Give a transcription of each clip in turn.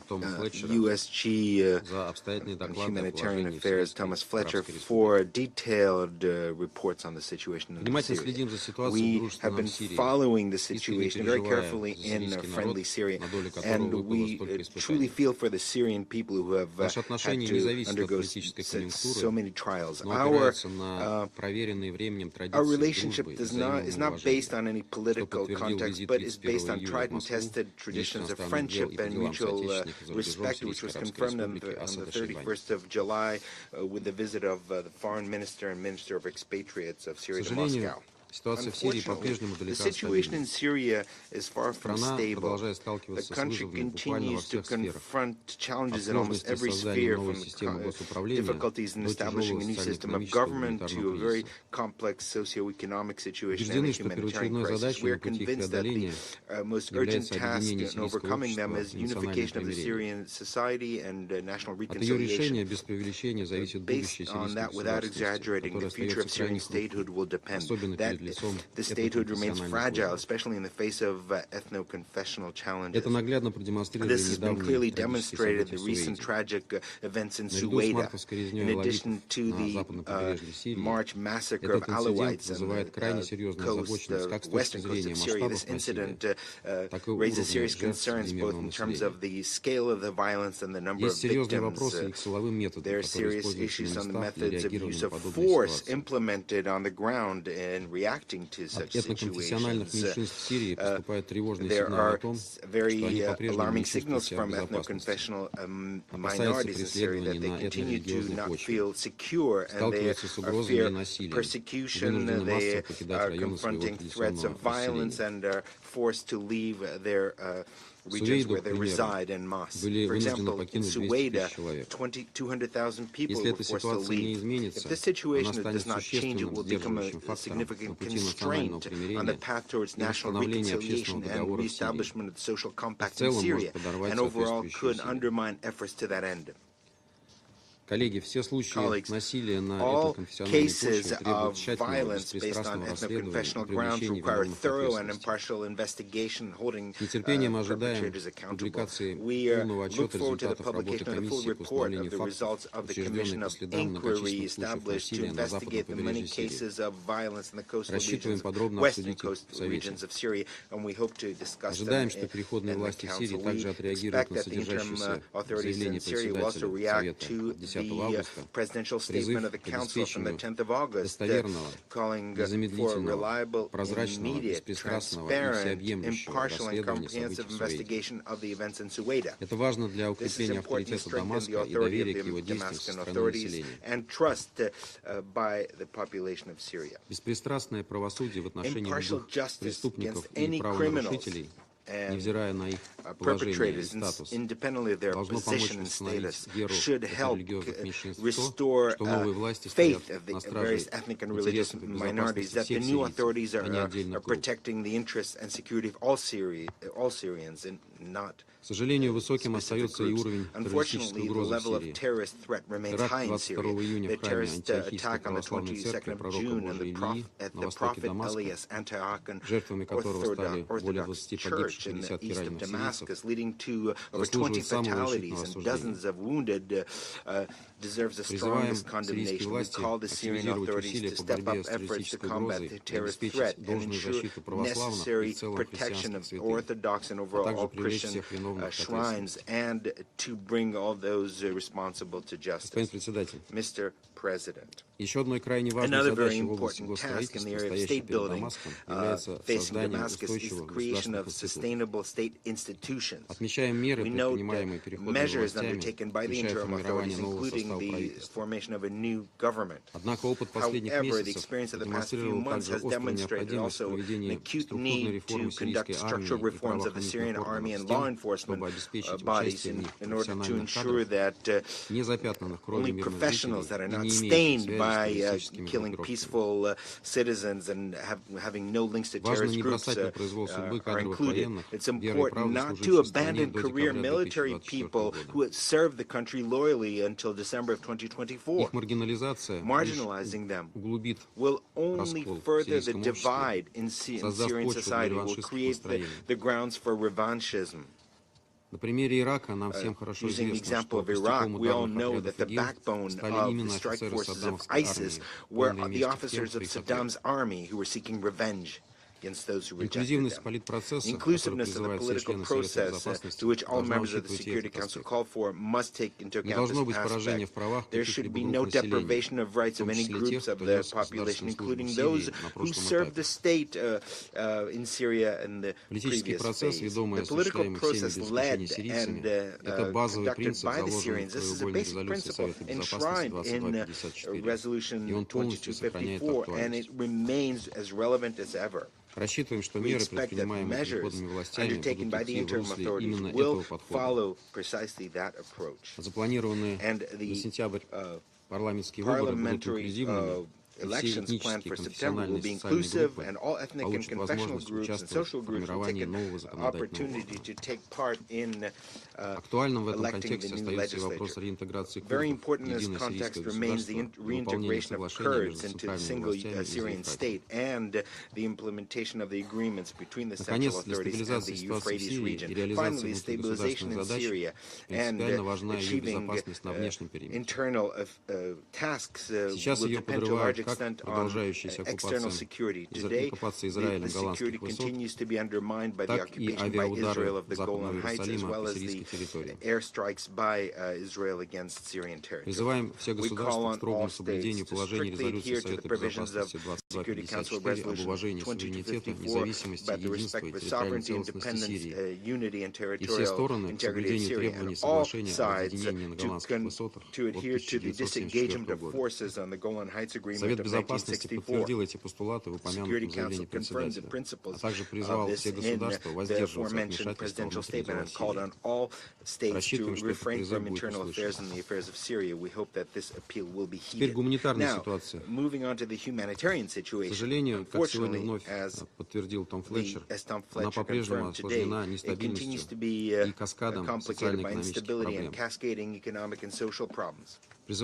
USG on Humanitarian Affairs Thomas Fletcher for detailed reports on the situation in Syria. We have been following the situation very carefully in friendly Syria, and we truly feel for the Syrian people who have had to undergo so many trials. Our relationship is not based on any political context, but is based on tried and tested traditions of friendship and mutual respect, which was confirmed on the 31st of July with the visit of the foreign minister and minister of expatriates of Syria to Moscow. Unfortunately, the situation in Syria is far from stable. The country continues to confront challenges in almost every sphere, from difficulties in establishing a new system of government to a very complex socio-economic situation and a humanitarian crisis. We are convinced that the most urgent task in overcoming them is unification of the Syrian society and national reconciliation. Based on that, without exaggerating, the future of Syrian statehood will depend. That the statehood remains fragile, especially in the face of ethno-confessional challenges. This has been clearly demonstrated in the recent tragic events in Suwayda. In addition to the March massacre of Alawites on the western coast of Syria, this incident raises serious concerns both in terms of the scale of the violence and the number of victims. There are serious issues on the methods of use of force implemented on the ground in reacting to such situations. There are very alarming signals from ethno-confessional minorities in Syria that they continue to not feel secure, and they fear persecution. They are confronting threats of violence and are forced to leave their regions where they reside en masse. For example, in Suwayda, 200,000 people were forced to leave. If this situation does not change, it will become a significant constraint on the path towards national reconciliation and re-establishment of the social compact in Syria, and overall could undermine efforts to that end. Colleagues, all cases of violence based on ethno-confessional grounds require thorough and impartial investigation, holding perpetrators accountable. We look forward to the publication of the full report of the results of the Commission of Inquiry established to investigate the many cases of violence in the coastal regions, western coastal regions of Syria, and we hope to discuss them in the Council. We expect that the interim authorities in Syria will also react to the presidential statement of the Council from the 10th of August, calling for a reliable, immediate, transparent, impartial, and comprehensive investigation of the events in Suwayda. This is important to strengthen the authority of the Damascus authorities and trust by the population of Syria. Impartial justice against any criminals and perpetrators, independently of their position and status, should help restore faith of the various ethnic and religious minorities that the new authorities are protecting the interests and security of all Syrians and not specific groups. Unfortunately, the level of terrorist threat remains high in Syria. The terrorist attack on the 22nd of June at the Prophet Elias Antiochian Orthodox Church in the east of Damascus, leading to over 20 fatalities and dozens of wounded, deserves the strongest condemnation. We call the Syrian authorities to step up efforts to combat the terrorist threat and ensure necessary protection of Orthodox and overall all Christian shrines, and to bring all those responsible to justice. Mr. President, another very important task in the area of state building facing Damascus is the creation of sustainable state institutions. We note measures undertaken by the interim authorities, including the formation of a new government. However, the experience of the past few months has demonstrated also an acute need to conduct structural reforms of the Syrian army and law enforcement bodies in order to ensure that only professionals that are not stained by killing peaceful citizens and having no links to terrorist groups are included. It's important not to abandon career military people who have served the country loyally until December of 2024. Marginalizing them will only further the divide in Syrian society, will create the grounds for revanchism. Using the example of Iraq, we all know that the backbone of the strike forces of ISIS were the officers of Saddam's army who were seeking revenge against those who rejected them. Inclusiveness of the political process to which all members of the Security Council call for must take into account this aspect. There should be no deprivation of rights of any groups of the population, including those who served the state in Syria in the previous phase. The political process led and conducted by the Syrians, this is a basic principle enshrined in Resolution 2254, and it remains as relevant as ever. We expect that measures undertaken by the interim authorities will follow precisely that approach. And the parliamentary elections planned for September will be inclusive, and all ethnic and confessional groups and social groups will take an opportunity to take part in electing the new legislature. Very important in this context remains the reintegration of Kurds into the single Syrian state and the implementation of the agreements between the central authorities and the Euphrates region. Finally, stabilization in Syria and achieving internal tasks will depend to a large extent on external security. Today, the security continues to be undermined by the occupation by Israel of the Golan Heights, as well as the airstrikes by Israel against Syrian territory. We call on all states to strictly adhere to the provisions of Security Council Resolution 2254 about the respect for sovereignty, independence, unity, and territorial integrity of Syria, and all sides to adhere to the disengagement of forces on the Golan Heights Agreement of 1964. The Security Council confirmed the principles of this in the aforementioned presidential statement and called on all states to refrain from internal affairs and the affairs of Syria. We hope that this appeal will be heeded. Now, moving on to the humanitarian situation, unfortunately, as Tom Fletcher confirmed today, it continues to be complicated by instability and cascading economic and social problems. We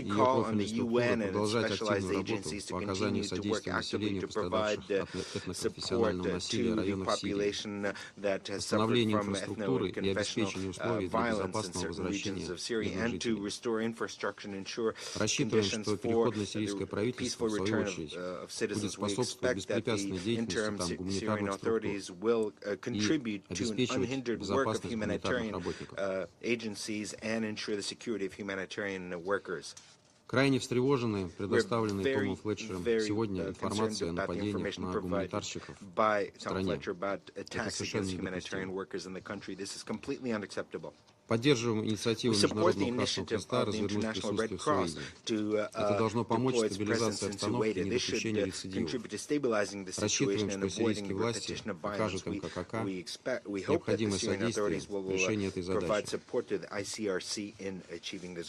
call on the UN and its specialized agencies to continue to work actively to provide support to the population that has suffered from ethno-confessional violence in certain regions of Syria, and to restore infrastructure and ensure conditions for the peaceful return of citizens. We expect that the interim Syrian authorities will contribute to an unhindered work of humanitarian agencies and ensure the security of humanitarian workers. Крайне встревожены предоставленной Томом Флетчером сегодня информацией о нападениях на гуманитарщиков в стране. Это совершенно недопустимо. Поддерживаем инициативу Международного Красного Креста развернуть присутствие в Суwayda. Это должно помочь стабилизации обстановки и недопущению рецидивов. Рассчитываем, что сирийские власти покажут МКК необходимое содействие в решении этой задачи.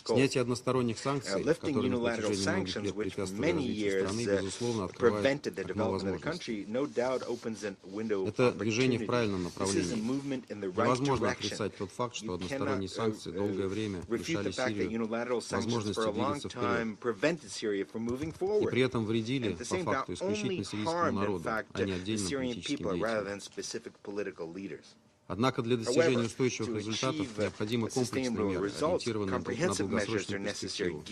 Снятие односторонних санкций, которые на протяжении многих лет препятствовали развитию страны, безусловно, открывает окно возможностей. Это движение в правильном направлении. Невозможно отрицать тот факт, что односторонние санкции долгое время лишали Сирию возможности двигаться вперед и при этом вредили по факту исключительно сирийскому народу, а не отдельным политическим деятелям. Однако для достижения устойчивых результатов необходимы комплексные меры, ориентированные на долгосрочную перспективу.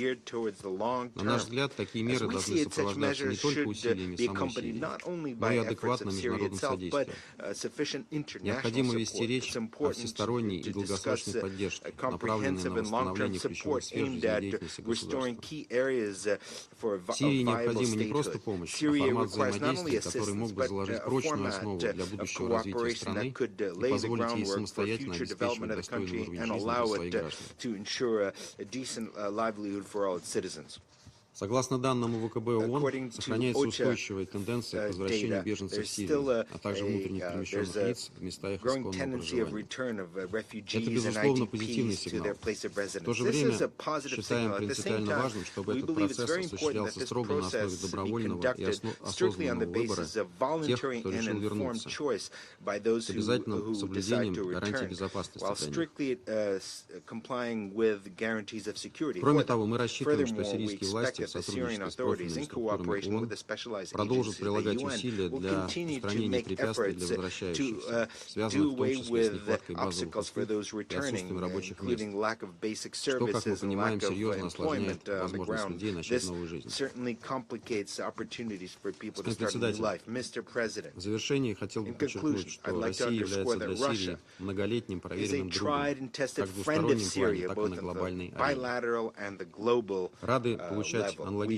На наш взгляд, такие меры должны сопровождаться не только усилиями самой Сирии, но и адекватным международным содействием. Необходимо вести речь о всесторонней и долгосрочной поддержке, направленной на восстановление ключевых сфер жизнедеятельности государства. Сирии необходима не просто помощь, а формат взаимодействия, который мог бы заложить прочную основу для будущего развития страны и позволить ей самостоятельно обеспечивать достойный уровень жизни для своих граждан. Согласно данным ВКБ ООН, сохраняется устойчивая тенденция к возвращению беженцев в Сирию, а также внутренних перемещенных лиц в места их исконного проживания. Это, безусловно, позитивный сигнал. В то же время считаем принципиально важным, чтобы этот процесс осуществлялся строго на основе добровольного и осознанного выбора тех, кто решил вернуться, с обязательным соблюдением гарантий безопасности для них. Кроме того, мы рассчитываем, что сирийские власти the Syrian authorities, in cooperation with the specialized agencies of the UN, will continue to make efforts to do away with obstacles for those returning, including lack of basic services and lack of employment on the ground. This certainly complicates opportunities for people to start a new life. Mr. President, in conclusion, I'd like to underscore that Russia is a tried and tested friend of Syria, both on the bilateral and the global level. We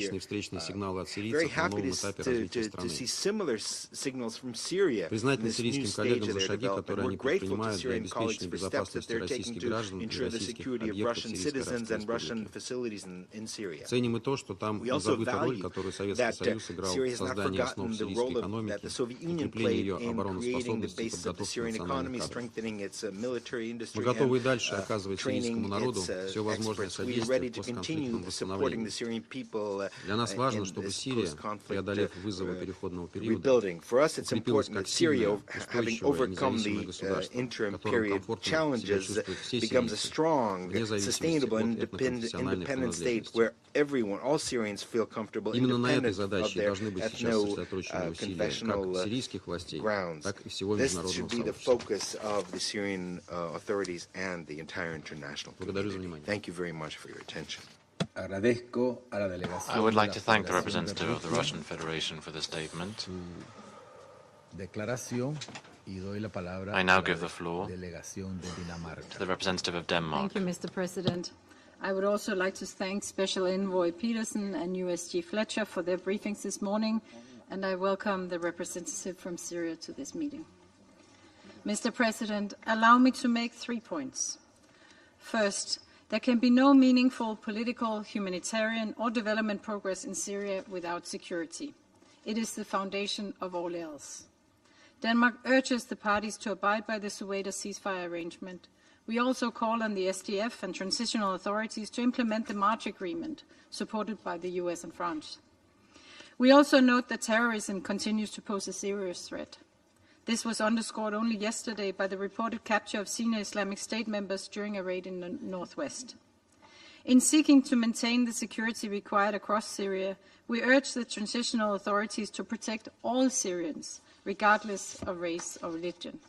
are very happy to see similar signals from Syria in this new stage of their development. We're grateful to Syrian colleagues for steps that they're taking to ensure the security of Russian citizens and Russian facilities in Syria. We also value that Syria has not forgotten the role that the Soviet Union played in creating the basis of the Syrian economy, strengthening its military industry, and training its experts. We are ready to continue supporting the Syrian people in this post-conflict rebuilding. For us, it's important that Syria, having overcome the interim period challenges, becomes a strong, sustainable, independent state where everyone, all Syrians, feel comfortable, independent of their ethno-confessional grounds. This should be the focus of the Syrian authorities and the entire international community. Thank you very much for your attention. I would like to thank the representative of the Russian Federation for the statement. I now give the floor to the representative of Denmark. Thank you, Mr. President. I would also like to thank Special Envoy Peterson and USG Fletcher for their briefings this morning, and I welcome the representative from Syria to this meeting. Mr. President, allow me to make 3 points. First, there can be no meaningful political, humanitarian, or development progress in Syria without security. It is the foundation of all else. Denmark urges the parties to abide by the Suwayda ceasefire arrangement. We also call on the SDF and transitional authorities to implement the March Agreement, supported by the US and France. We also note that terrorism continues to pose a serious threat. This was underscored only yesterday by the reported capture of senior Islamic State members during a raid in the northwest. In seeking to maintain the security required across Syria, we urge the transitional authorities to protect all Syrians, regardless of race or religion.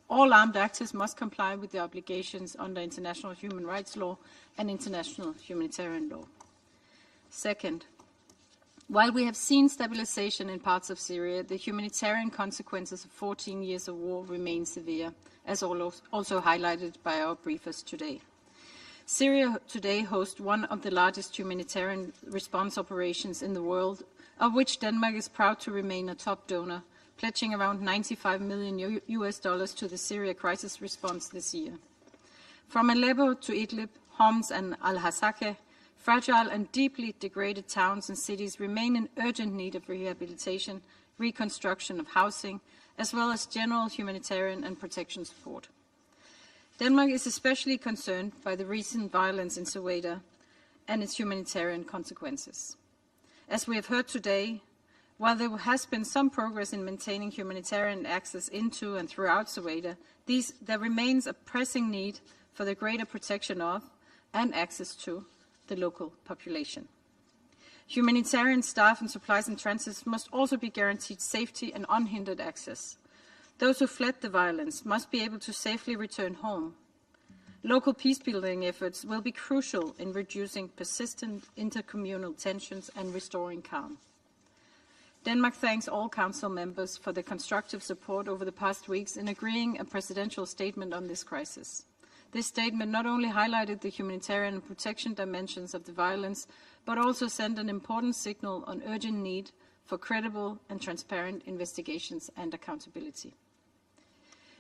All armed actors must comply with the obligations under international human rights law and international humanitarian law. Second, while we have seen stabilization in parts of Syria, the humanitarian consequences of 14 years of war remain severe, as also highlighted by our briefers today. Syria today hosts one of the largest humanitarian response operations in the world, of which Denmark is proud to remain a top donor, pledging around $95 million to the Syria crisis response this year. From Aleppo to Idlib, Homs and Al-Hasakah, fragile and deeply degraded towns and cities remain in urgent need of rehabilitation, reconstruction of housing, as well as general humanitarian and protection support. Denmark is especially concerned by the recent violence in Suwayda and its humanitarian consequences. As we have heard today, while there has been some progress in maintaining humanitarian access into and throughout Suwayda, there remains a pressing need for the greater protection of and access to the local population. Humanitarian staff and supplies in transit must also be guaranteed safety and unhindered access. Those who fled the violence must be able to safely return home. Local peacebuilding efforts will be crucial in reducing persistent intercommunal tensions and restoring calm. Denmark thanks all Council members for their constructive support over the past weeks in agreeing a presidential statement on this crisis. This statement not only highlighted the humanitarian and protection dimensions of the violence, but also sent an important signal on urgent need for credible and transparent investigations and accountability.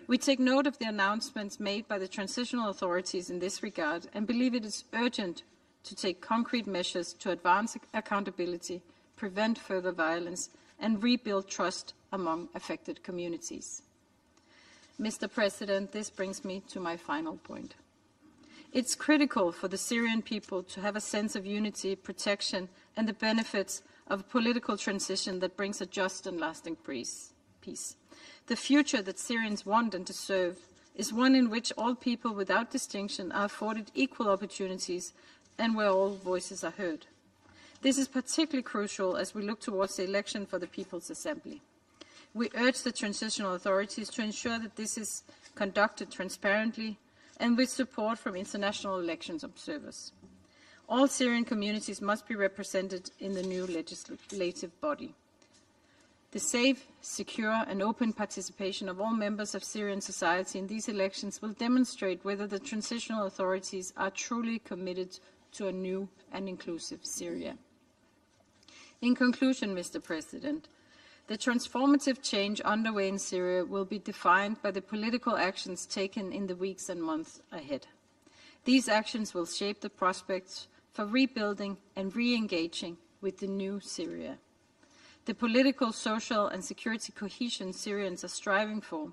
We take note of the announcements made by the transitional authorities in this regard and believe it is urgent to take concrete measures to advance accountability, prevent further violence, and rebuild trust among affected communities. Mr. President, this brings me to my final point. It's critical for the Syrian people to have a sense of unity, protection, and the benefits of a political transition that brings a just and lasting peace. The future that Syrians want and deserve is one in which all people without distinction are afforded equal opportunities and where all voices are heard. This is particularly crucial as we look towards the election for the People's Assembly. We urge the transitional authorities to ensure that this is conducted transparently and with support from international elections observers. All Syrian communities must be represented in the new legislative body. The safe, secure and open participation of all members of Syrian society in these elections will demonstrate whether the transitional authorities are truly committed to a new and inclusive Syria. In conclusion, Mr. President, the transformative change underway in Syria will be defined by the political actions taken in the weeks and months ahead. These actions will shape the prospects for rebuilding and re-engaging with the new Syria. The political, social and security cohesion Syrians are striving for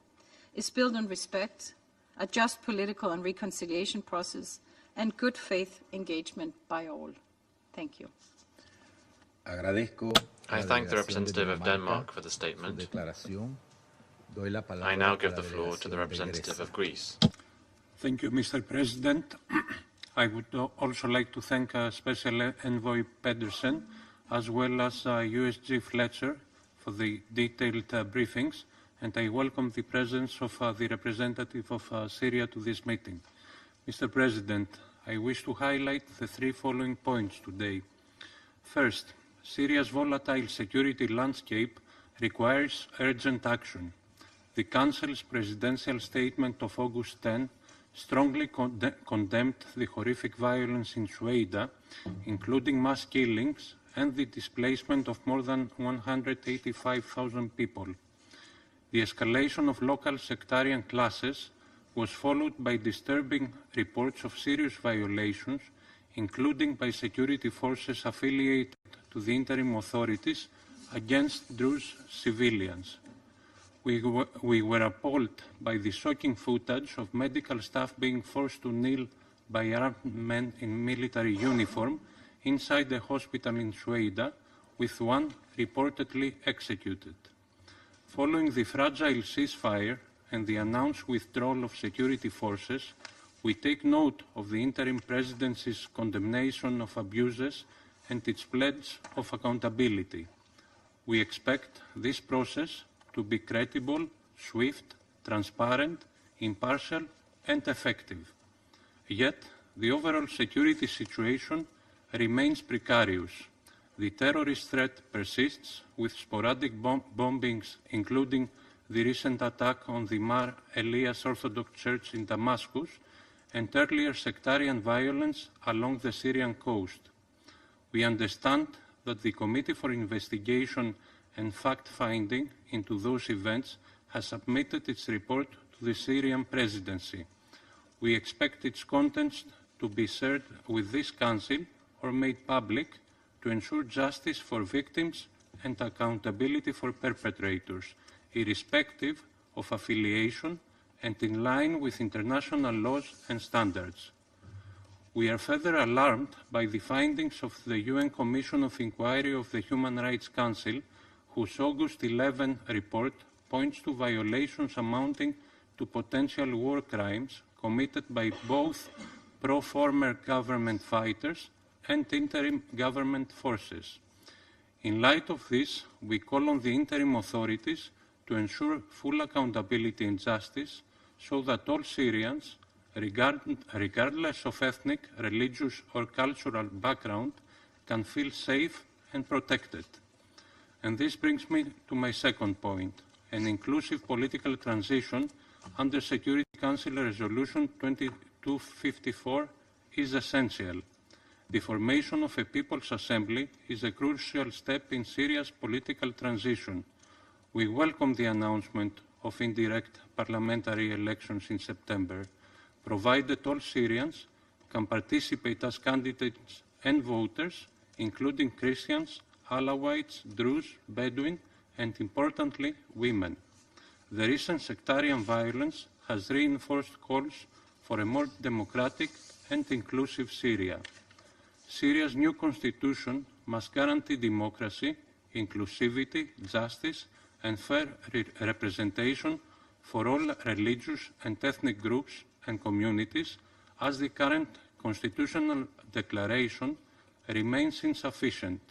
is built on respect, a just political and reconciliation process, and good faith engagement by all. Thank you. I thank the representative of Denmark for the statement. I now give the floor to the representative of Greece. Thank you, Mr. President. I would also like to thank Special Envoy Pedersen as well as USG Fletcher for the detailed briefings, and I welcome the presence of the representative of Syria to this meeting. Mr. President, I wish to highlight the three following points today. First, Syria's volatile security landscape requires urgent action. The Council's presidential statement of August 10 strongly condemned the horrific violence in Suwayda, including mass killings and the displacement of more than 185,000 people. The escalation of local sectarian clashes was followed by disturbing reports of serious violations, including by security forces affiliated to the interim authorities against Druze civilians. We were appalled by the shocking footage of medical staff being forced to kneel by armed men in military uniform inside the hospital in Suwayda, with one reportedly executed. Following the fragile ceasefire and the announced withdrawal of security forces, we take note of the interim presidency's condemnation of abuses and its pledge of accountability. We expect this process to be credible, swift, transparent, impartial, and effective. Yet, the overall security situation remains precarious. The terrorist threat persists, with sporadic bombings, including the recent attack on the Mar Elias Orthodox Church in Damascus, and earlier sectarian violence along the Syrian coast. We understand that the Committee for Investigation and Fact-Finding into those events has submitted its report to the Syrian Presidency. We expect its contents to be shared with this Council or made public to ensure justice for victims and accountability for perpetrators, irrespective of affiliation and in line with international laws and standards. We are further alarmed by the findings of the UN Commission of Inquiry of the Human Rights Council, whose August 11 report points to violations amounting to potential war crimes committed by both pro-former government fighters and interim government forces. In light of this, we call on the interim authorities to ensure full accountability and justice so that all Syrians, regardless of ethnic, religious or cultural background, can feel safe and protected. And this brings me to my second point. An inclusive political transition under Security Council Resolution 2254 is essential. The formation of a People's Assembly is a crucial step in Syria's political transition. We welcome the announcement of indirect parliamentary elections in September, provided all Syrians can participate as candidates and voters, including Christians, Alawites, Druze, Bedouin, and importantly, women. The recent sectarian violence has reinforced calls for a more democratic and inclusive Syria. Syria's new constitution must guarantee democracy, inclusivity, justice, and fair representation for all religious and ethnic groups and communities, as the current constitutional declaration remains insufficient.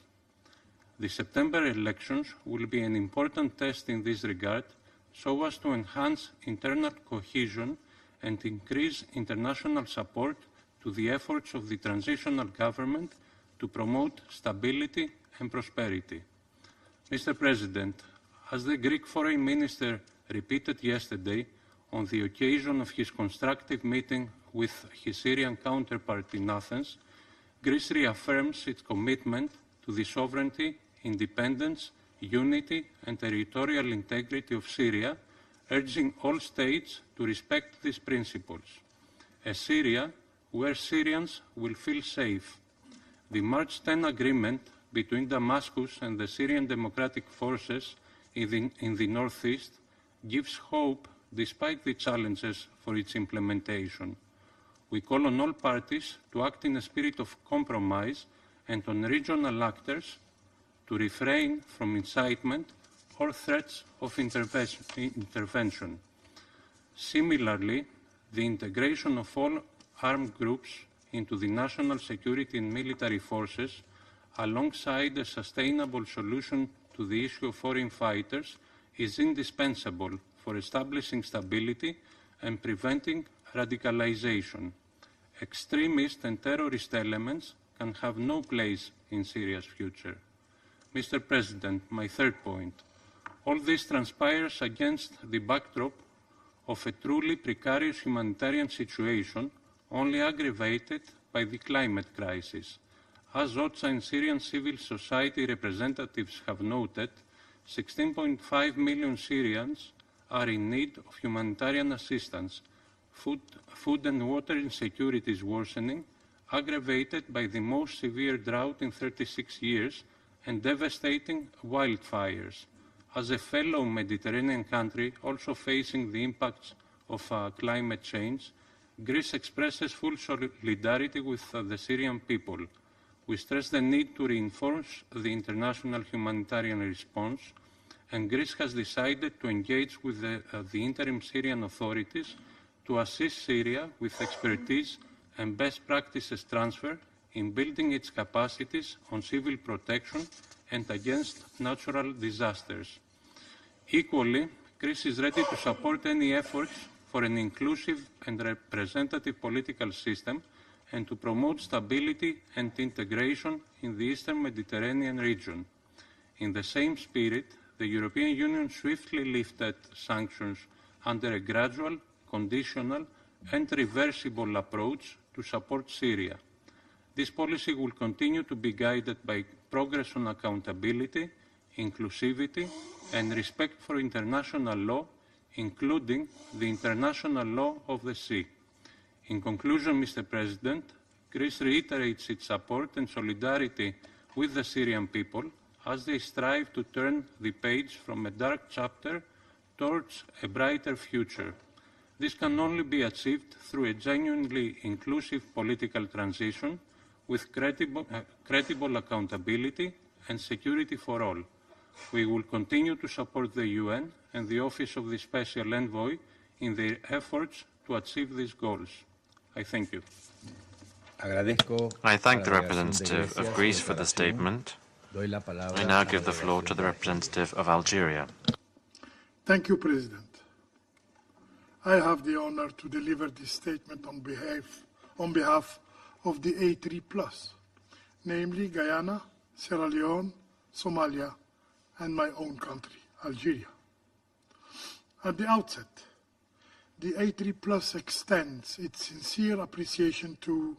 The September elections will be an important test in this regard, so as to enhance internal cohesion and increase international support to the efforts of the transitional government to promote stability and prosperity. Mr. President, as the Greek Foreign Minister repeated yesterday on the occasion of his constructive meeting with his Syrian counterpart in Athens, Greece reaffirms its commitment to the sovereignty, independence, unity and territorial integrity of Syria, urging all states to respect these principles. A Syria where Syrians will feel safe. The March 10 agreement between Damascus and the Syrian Democratic Forces in the northeast gives hope despite the challenges for its implementation. We call on all parties to act in a spirit of compromise and on regional actors to refrain from incitement or threats of intervention. Similarly, the integration of all armed groups into the national security and military forces, alongside a sustainable solution to the issue of foreign fighters, is indispensable for establishing stability and preventing radicalization. Extremist and terrorist elements can have no place in Syria's future. Mr. President, my third point. All this transpires against the backdrop of a truly precarious humanitarian situation, only aggravated by the climate crisis. As OCHA and Syrian civil society representatives have noted, 16.5 million Syrians are in need of humanitarian assistance. Food and water insecurity is worsening, aggravated by the most severe drought in 36 years and devastating wildfires. As a fellow Mediterranean country also facing the impacts of climate change, Greece expresses full solidarity with the Syrian people. We stress the need to reinforce the international humanitarian response, and Greece has decided to engage with the interim Syrian authorities to assist Syria with expertise and best practices transfer in building its capacities on civil protection and against natural disasters. Equally, Greece is ready to support any efforts for an inclusive and representative political system and to promote stability and integration in the Eastern Mediterranean region. In the same spirit, the European Union swiftly lifted sanctions under a gradual, conditional and reversible approach to support Syria. This policy will continue to be guided by progress on accountability, inclusivity and respect for international law, including the international law of the sea. In conclusion, Mr. President, Greece reiterates its support and solidarity with the Syrian people as they strive to turn the page from a dark chapter towards a brighter future. This can only be achieved through a genuinely inclusive political transition with credible accountability and security for all. We will continue to support the UN and the Office of the Special Envoy in their efforts to achieve these goals. I thank you. I thank the representative of Greece for the statement. I now give the floor to the representative of Algeria. Thank you, President. I have the honor to deliver this statement on behalf of the A3+, namely Guyana, Sierra Leone, Somalia, and my own country, Algeria. At the outset, the A3+ extends its sincere appreciation to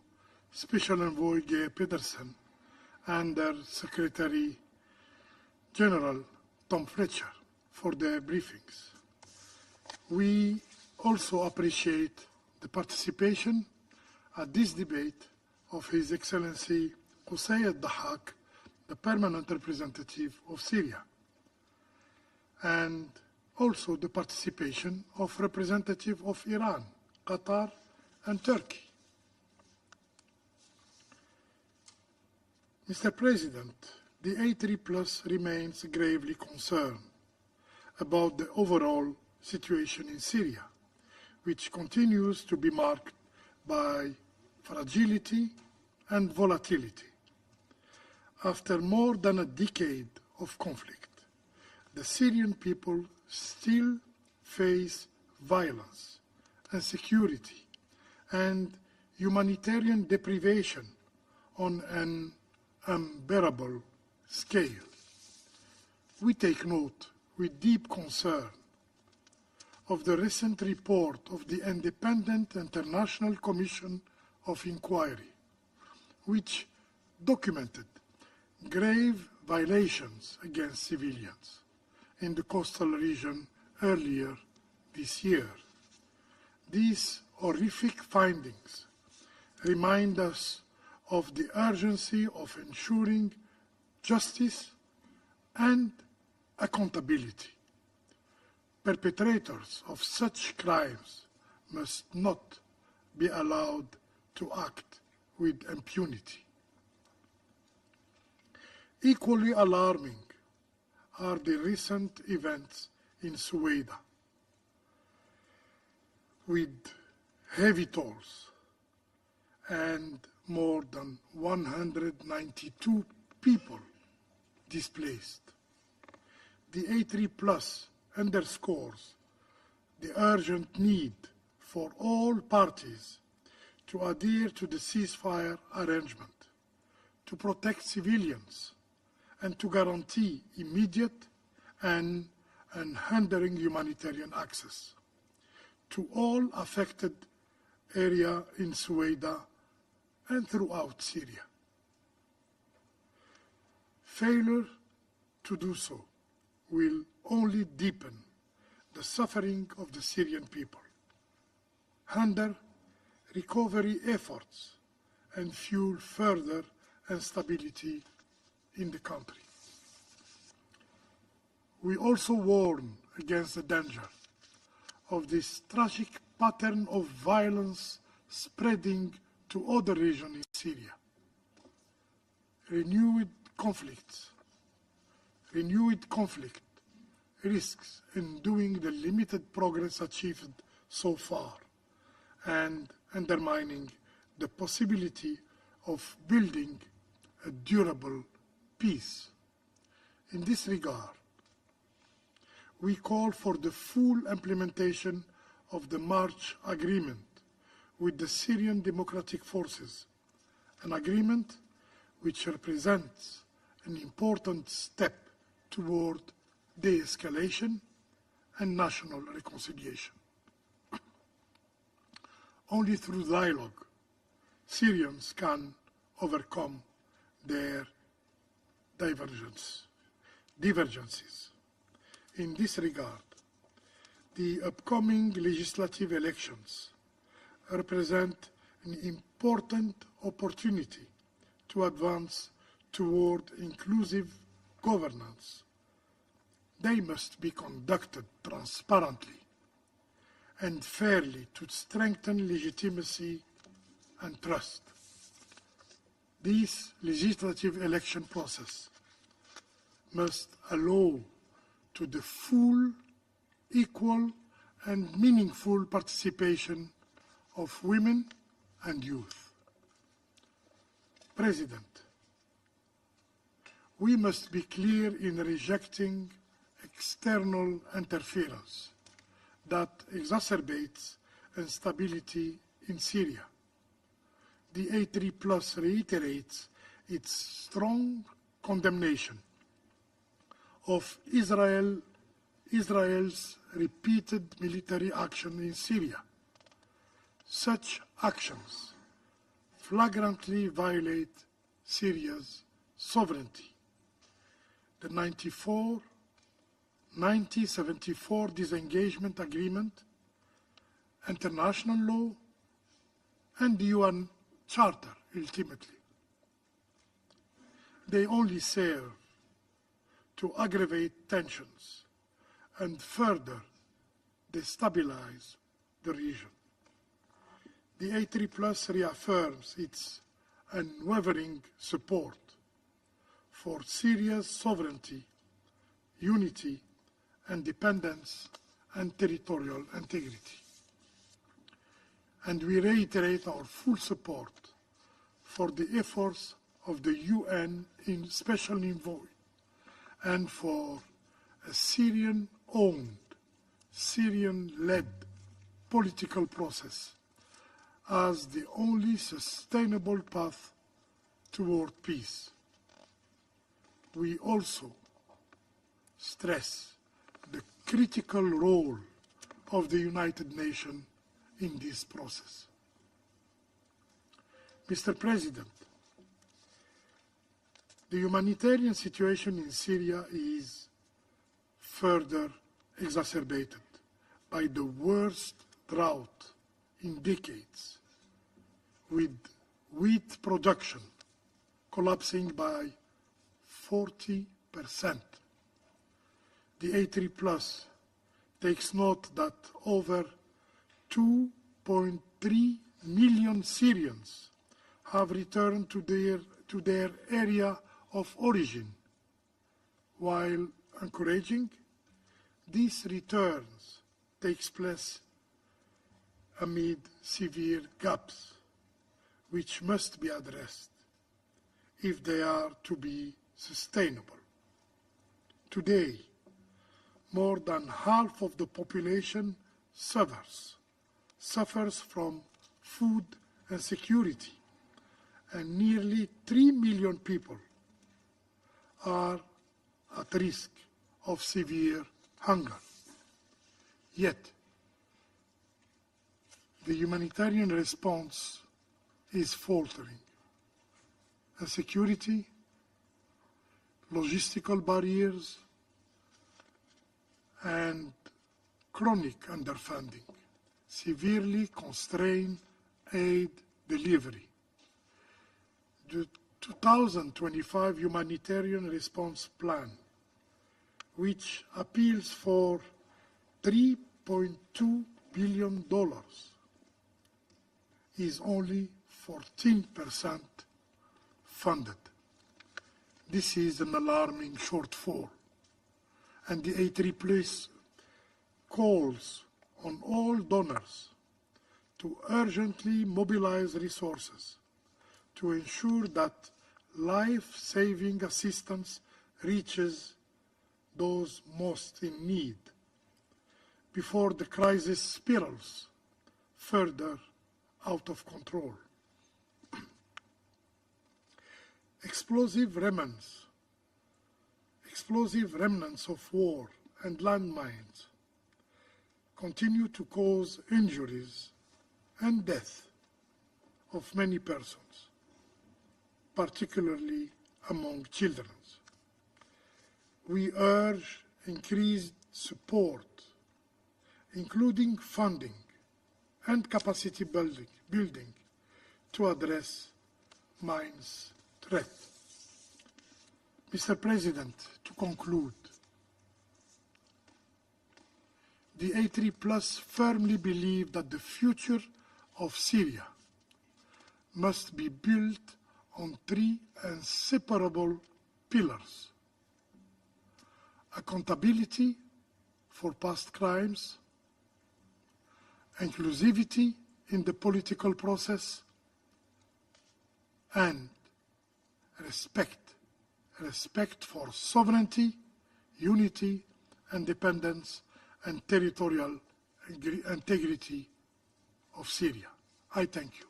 Special Envoy Geir Pedersen and their Secretary General Tom Fletcher for their briefings. We also appreciate the participation at this debate of His Excellency Qusay al-Dahak, the permanent representative of Syria, and also the participation of representatives of Iran, Qatar, and Turkey. Mr. President, the A3+ remains gravely concerned about the overall situation in Syria, which continues to be marked by fragility and volatility. After more than a decade of conflict, the Syrian people still face violence, insecurity, and humanitarian deprivation on an unbearable scale. We take note with deep concern of the recent report of the Independent International Commission of Inquiry, which documented grave violations against civilians in the coastal region earlier this year. These horrific findings remind us of the urgency of ensuring justice and accountability. Perpetrators of such crimes must not be allowed to act with impunity. Equally alarming are the recent events in Suwayda, with heavy tolls and more than 192 people displaced. The A3+ underscores the urgent need for all parties to adhere to the ceasefire arrangement, to protect civilians, and to guarantee immediate and unhindering humanitarian access to all affected areas in Suwayda and throughout Syria. Failure to do so will only deepen the suffering of the Syrian people, hinder recovery efforts, and fuel further instability in the country. We also warn against the danger of this tragic pattern of violence spreading to other regions in Syria. Renewed conflict risks undoing the limited progress achieved so far and undermining the possibility of building a durable peace. In this regard, we call for the full implementation of the March Agreement with the Syrian Democratic Forces, an agreement which represents an important step toward de-escalation and national reconciliation. Only through dialogue, Syrians can overcome their divergences. In this regard, the upcoming legislative elections represent an important opportunity to advance toward inclusive governance. They must be conducted transparently and fairly to strengthen legitimacy and trust. This legislative election process must allow to the full, equal, and meaningful participation of women and youth. President, we must be clear in rejecting external interference that exacerbates instability in Syria. The A3+ reiterates its strong condemnation of Israel's repeated military action in Syria. Such actions flagrantly violate Syria's sovereignty. The 1974 disengagement agreement, international law, and the UN Charter, ultimately. They only serve to aggravate tensions and further destabilize the region. The A3+ reaffirms its unwavering support for Syria's sovereignty, unity, independence, and territorial integrity. And we reiterate our full support for the efforts of the UN Special Envoy and for a Syrian-owned, Syrian-led political process as the only sustainable path toward peace. We also stress the critical role of the United Nations in this process. Mr. President, the humanitarian situation in Syria is further exacerbated by the worst drought in decades, with wheat production collapsing by 40%. The A3+ takes note that over 2.3 million Syrians have returned to their area of origin. While encouraging, these returns takes place amid severe gaps, which must be addressed if they are to be sustainable. Today, more than half of the population suffers from food insecurity, and nearly 3 million people are at risk of severe hunger. Yet, the humanitarian response is faltering. Insecurity, logistical barriers, and chronic underfunding severely constrain aid delivery. The 2025 Humanitarian Response Plan, which appeals for $3.2 billion, is only 14% funded. This is an alarming shortfall, and the A3+ calls on all donors to urgently mobilize resources to ensure that life-saving assistance reaches those most in need before the crisis spirals further out of control. Explosive remnants of war and landmines continue to cause injuries and death of many persons, particularly among children. We urge increased support, including funding and capacity building to address mines threat. Mr. President, to conclude, the A3+ firmly believe that the future of Syria must be built on 3 inseparable pillars: accountability for past crimes, inclusivity in the political process, and respect for sovereignty, unity, independence, and territorial integrity of Syria. I thank you.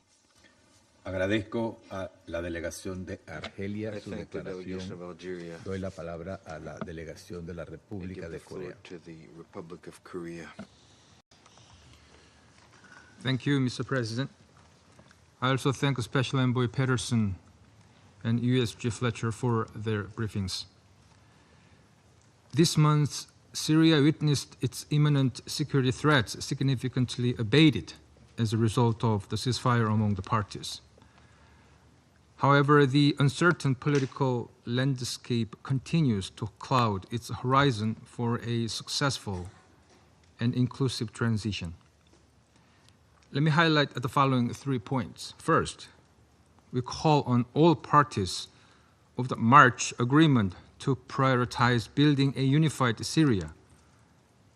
Agradezco a la delegación de Argelia su declaración. Doy la palabra a la delegación de la República de Corea. Thank you, Mr. President. I also thank Special Envoy Pedersen and USG Fletcher for their briefings. This month, Syria witnessed its imminent security threats significantly abated as a result of the ceasefire among the parties. However, the uncertain political landscape continues to cloud its horizon for a successful and inclusive transition. Let me highlight the following 3 points. First, we call on all parties of the March Agreement to prioritize building a unified Syria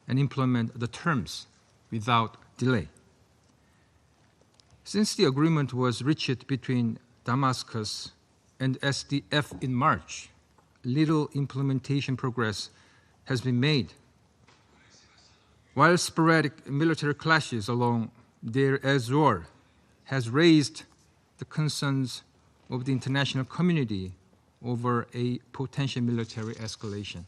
and implement the terms without delay. Since the agreement was reached between Damascus and SDF in March, little implementation progress has been made. While sporadic military clashes along Deir ez-Zor has raised the concerns of the international community over a potential military escalation.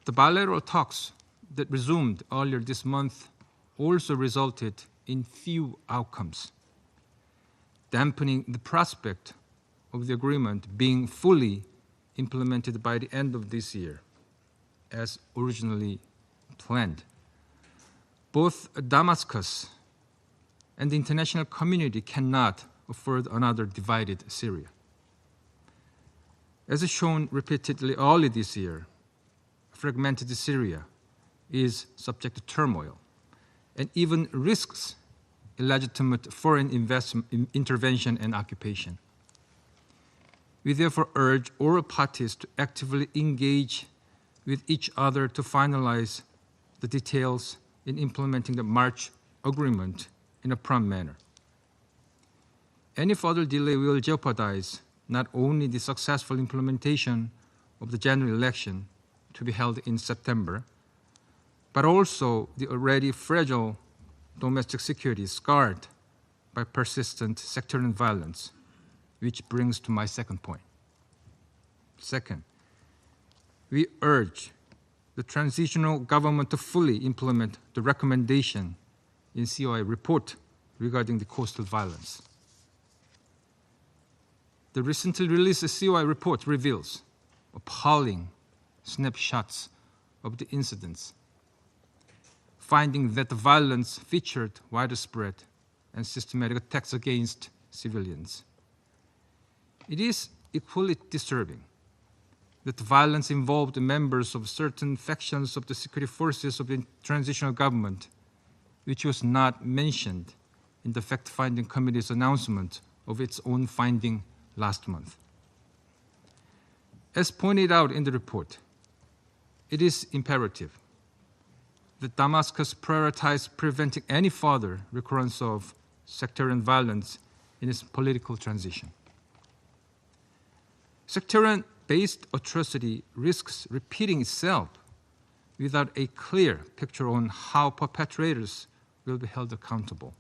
The bilateral talks that resumed earlier this month also resulted in few outcomes, dampening the prospect of the agreement being fully implemented by the end of this year, as originally planned. Both Damascus and the international community cannot afford another divided Syria. As shown repeatedly early this year, fragmented Syria is subject to turmoil and even risks illegitimate foreign intervention and occupation. We therefore urge all parties to actively engage with each other to finalize the details in implementing the March agreement in a prompt manner. Any further delay will jeopardize not only the successful implementation of the general election to be held in September, but also the already fragile domestic security scarred by persistent sectarian violence, which brings to my second point. Second, we urge the transitional government to fully implement the recommendation in COI report regarding the coastal violence. The recently released COI report reveals appalling snapshots of the incidents, finding that the violence featured widespread and systematic attacks against civilians. It is equally disturbing that the violence involved members of certain factions of the security forces of the transitional government, which was not mentioned in the fact-finding committee's announcement of its own finding last month. As pointed out in the report, it is imperative that Damascus prioritize preventing any further recurrence of sectarian violence in its political transition. Sectarian-based atrocity risks repeating itself without a clear picture on how perpetrators will be held accountable.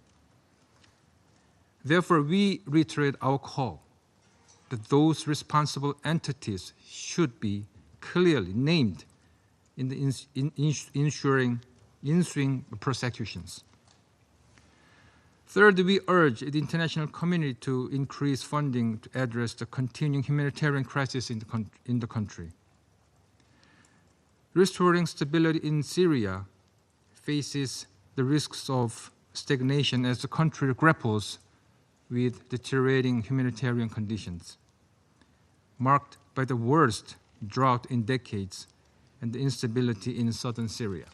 Therefore, we reiterate our call that those responsible entities should be clearly named in the ensuing prosecutions. Third, we urge the international community to increase funding to address the continuing humanitarian crisis in the country. Restoring stability in Syria faces the risks of stagnation as the country grapples with deteriorating humanitarian conditions, marked by the worst drought in decades and the instability in southern Syria.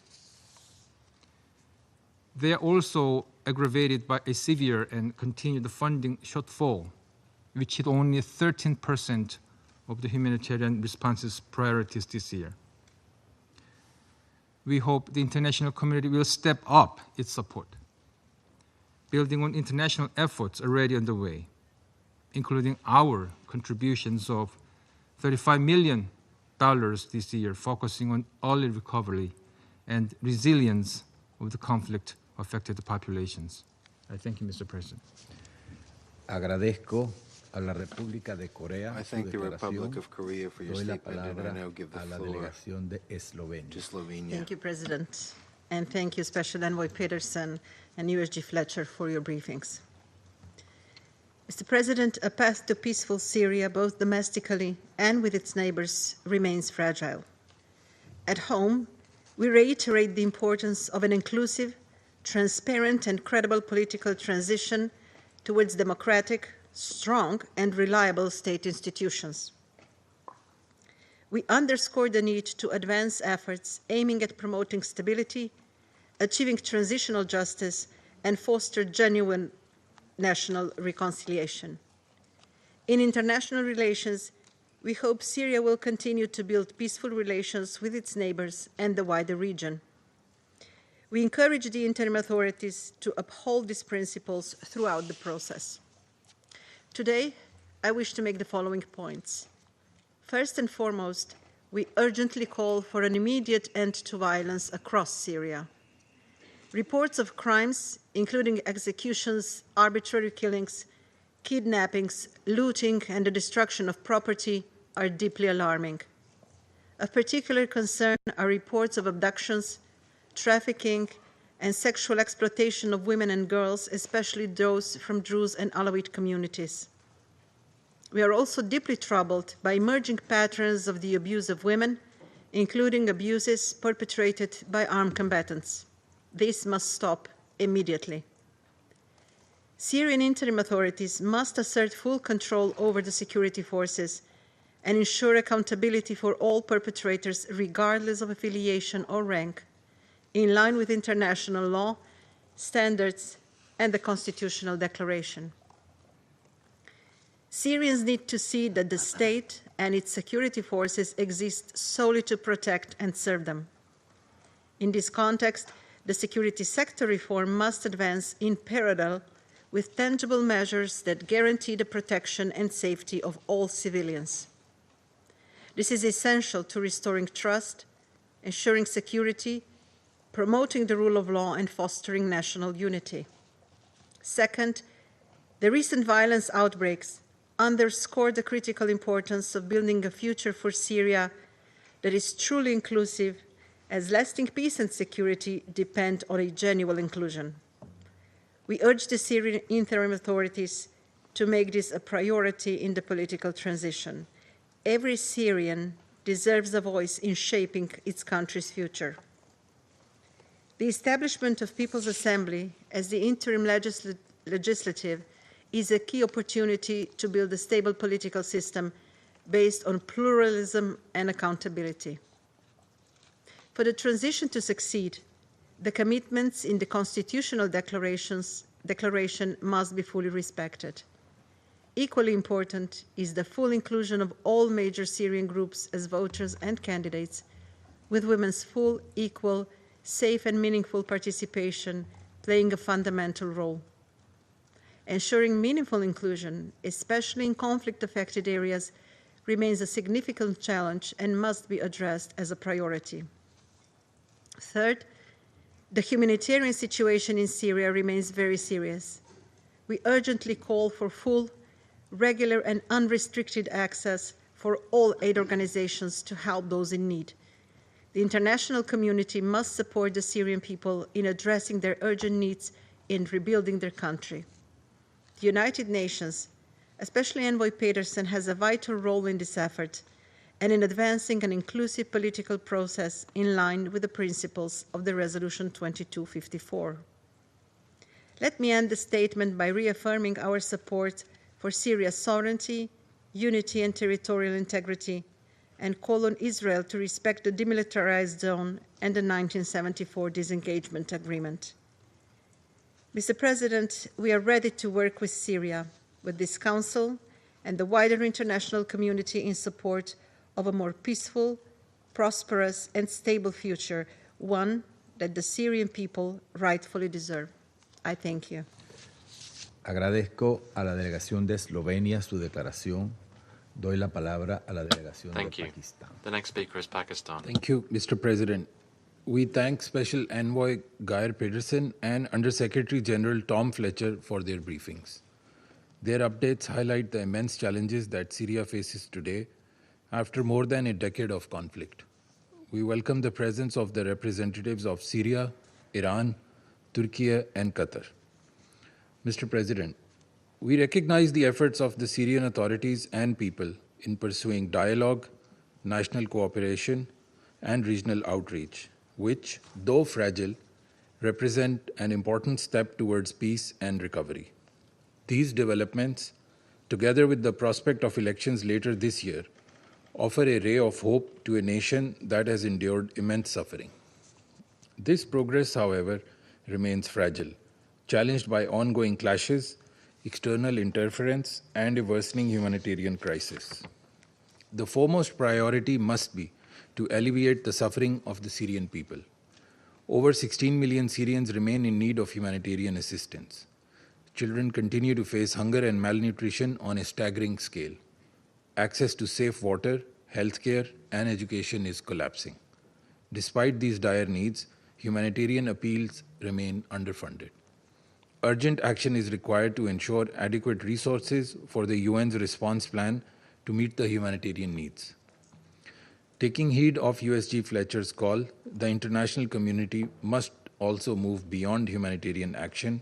They are also aggravated by a severe and continued funding shortfall, which hit only 13% of the humanitarian response's priorities this year. We hope the international community will step up its support, building on international efforts already underway, including our contributions of $35 million this year, focusing on early recovery and resilience of the conflict-affected populations. I thank you, Mr. President. Agradezco a la República de Corea. I thank the Republic of Korea for your statement, and I now give the floor to Slovenia. Thank you, President. And thank you, Special Envoy Peterson and USG Fletcher, for your briefings. Mr. President, a path to peaceful Syria, both domestically and with its neighbors, remains fragile. At home, we reiterate the importance of an inclusive, transparent, and credible political transition towards democratic, strong, and reliable state institutions. We underscore the need to advance efforts aiming at promoting stability, achieving transitional justice, and foster genuine national reconciliation. In international relations, we hope Syria will continue to build peaceful relations with its neighbors and the wider region. We encourage the interim authorities to uphold these principles throughout the process. Today, I wish to make the following points. First and foremost, we urgently call for an immediate end to violence across Syria. Reports of crimes, including executions, arbitrary killings, kidnappings, looting, and the destruction of property, are deeply alarming. Of particular concern are reports of abductions, trafficking, and sexual exploitation of women and girls, especially those from Druze and Alawite communities. We are also deeply troubled by emerging patterns of the abuse of women, including abuses perpetrated by armed combatants. This must stop immediately. Syrian interim authorities must assert full control over the security forces and ensure accountability for all perpetrators, regardless of affiliation or rank, in line with international law, standards, and the Constitutional Declaration. Syrians need to see that the state and its security forces exist solely to protect and serve them. In this context, the security sector reform must advance in parallel with tangible measures that guarantee the protection and safety of all civilians. This is essential to restoring trust, ensuring security, promoting the rule of law, and fostering national unity. Second, the recent violence outbreaks underscore the critical importance of building a future for Syria that is truly inclusive, as lasting peace and security depend on a genuine inclusion. We urge the Syrian interim authorities to make this a priority in the political transition. Every Syrian deserves a voice in shaping its country's future. The establishment of People's Assembly as the interim legislative is a key opportunity to build a stable political system based on pluralism and accountability. For the transition to succeed, the commitments in the constitutional declaration must be fully respected. Equally important is the full inclusion of all major Syrian groups as voters and candidates, with women's full, equal, safe and meaningful participation playing a fundamental role. Ensuring meaningful inclusion, especially in conflict-affected areas, remains a significant challenge and must be addressed as a priority. Third, the humanitarian situation in Syria remains very serious. We urgently call for full, regular and unrestricted access for all aid organizations to help those in need. The international community must support the Syrian people in addressing their urgent needs in rebuilding their country. The United Nations, especially Envoy Pedersen, has a vital role in this effort and in advancing an inclusive political process in line with the principles of the Resolution 2254. Let me end the statement by reaffirming our support for Syria's sovereignty, unity and territorial integrity, and call on Israel to respect the demilitarized zone and the 1974 disengagement agreement. Mr. President, we are ready to work with Syria, with this Council and the wider international community in support of a more peaceful, prosperous and stable future, one that the Syrian people rightfully deserve. I thank you. Agradezco a la delegación de Eslovenia su declaración. Doy la palabra a la delegación de Pakistán. The next speaker is Pakistan. Thank you, Mr. President. We thank Special Envoy Geir Pedersen and Undersecretary General Tom Fletcher for their briefings. Their updates highlight the immense challenges that Syria faces today after more than a decade of conflict. We welcome the presence of the representatives of Syria, Iran, Turkey, and Qatar. Mr. President, we recognize the efforts of the Syrian authorities and people in pursuing dialogue, national cooperation, and regional outreach, which, though fragile, represent an important step towards peace and recovery. These developments, together with the prospect of elections later this year, offer a ray of hope to a nation that has endured immense suffering. This progress, however, remains fragile, challenged by ongoing clashes, external interference, and a worsening humanitarian crisis. The foremost priority must be to alleviate the suffering of the Syrian people. Over 16 million Syrians remain in need of humanitarian assistance. children continue to face hunger and malnutrition on a staggering scale. Access to safe water, healthcare, and education is collapsing. Despite these dire needs, humanitarian appeals remain underfunded. Urgent action is required to ensure adequate resources for the UN's response plan to meet the humanitarian needs. Taking heed of USG Fletcher's call, the international community must also move beyond humanitarian action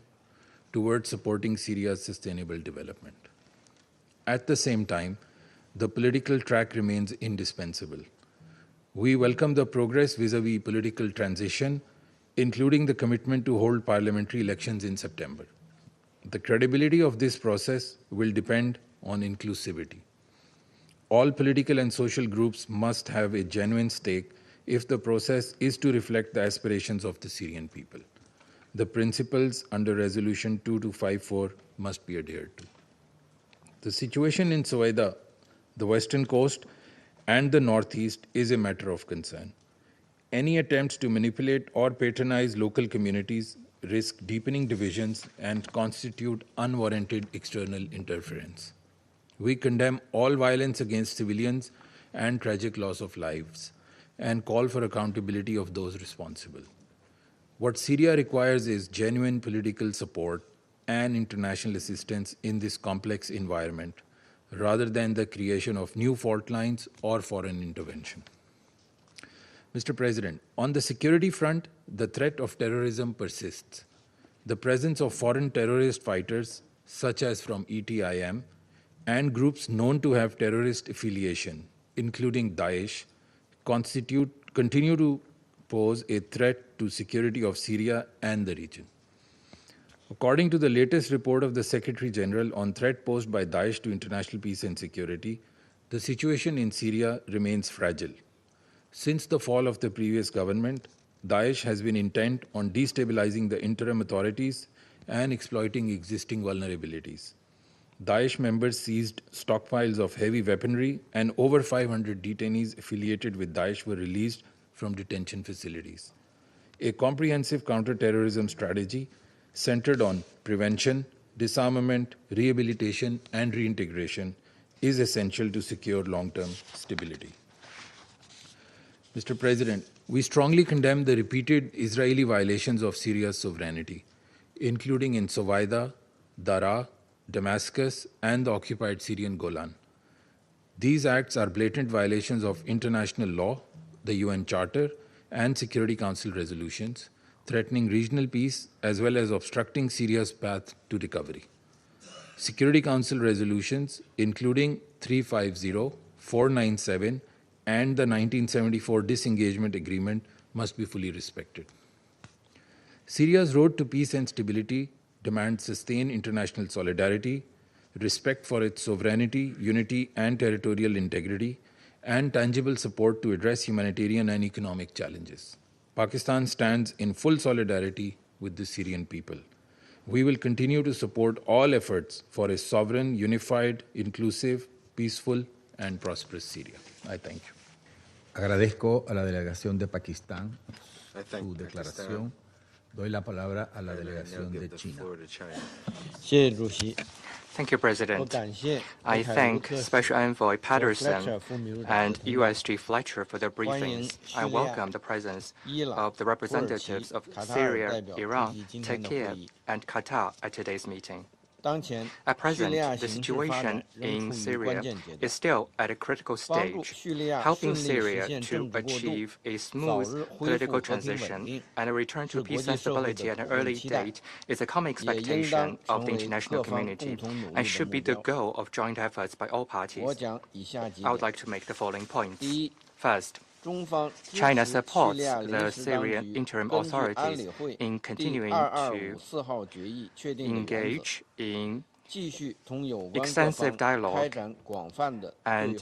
towards supporting Syria's sustainable development. At the same time, the political track remains indispensable. We welcome the progress vis-à-vis political transition, including the commitment to hold parliamentary elections in September. The credibility of this process will depend on inclusivity. All political and social groups must have a genuine stake if the process is to reflect the aspirations of the Syrian people. The principles under Resolution 2254 must be adhered to. The situation in Suwayda, the western coast, and the northeast is a matter of concern. Any attempts to manipulate or patronize local communities risk deepening divisions and constitute unwarranted external interference. We condemn all violence against civilians and tragic loss of lives and call for accountability of those responsible. What Syria requires is genuine political support and international assistance in this complex environment, rather than the creation of new fault lines or foreign intervention. Mr. President, on the security front, the threat of terrorism persists. The presence of foreign terrorist fighters, such as from ETIM, and groups known to have terrorist affiliation, including Daesh, continue to pose a threat to security of Syria and the region. According to the latest report of the Secretary General on threat posed by Daesh to international peace and security, the situation in Syria remains fragile. Since the fall of the previous government, Daesh has been intent on destabilizing the interim authorities and exploiting existing vulnerabilities. Daesh members seized stockpiles of heavy weaponry, and over 500 detainees affiliated with Daesh were released from detention facilities. A comprehensive counter-terrorism strategy centered on prevention, disarmament, rehabilitation, and reintegration is essential to secure long-term stability. Mr. President, we strongly condemn the repeated Israeli violations of Syria's sovereignty, including in Suwayda, Daraa, Damascus, and the occupied Syrian Golan. These acts are blatant violations of international law, the UN Charter, and Security Council resolutions, threatening regional peace as well as obstructing Syria's path to recovery. Security Council resolutions, including 350, 497, and the 1974 disengagement agreement, must be fully respected. Syria's road to peace and stability demands sustained international solidarity, respect for its sovereignty, unity, and territorial integrity, and tangible support to address humanitarian and economic challenges. Pakistan stands in full solidarity with the Syrian people. We will continue to support all efforts for a sovereign, unified, inclusive, peaceful, and prosperous Syria. I thank you. Agradezco a la delegación de Pakistán su declaración. Doy la palabra a la delegación de China. Thank you, President. I thank Special Envoy Patterson and USG Fletcher for their briefings. I welcome the presence of the representatives of Syria, Iran, Turkey, and Qatar at today's meeting. At present, the situation in Syria is still at a critical stage. Helping Syria to achieve a smooth political transition and a return to peace and stability at an early date is a common expectation of the international community and should be the goal of joint efforts by all parties. I would like to make the following points. First, China supports the Syrian interim authorities in continuing to engage in extensive dialogue and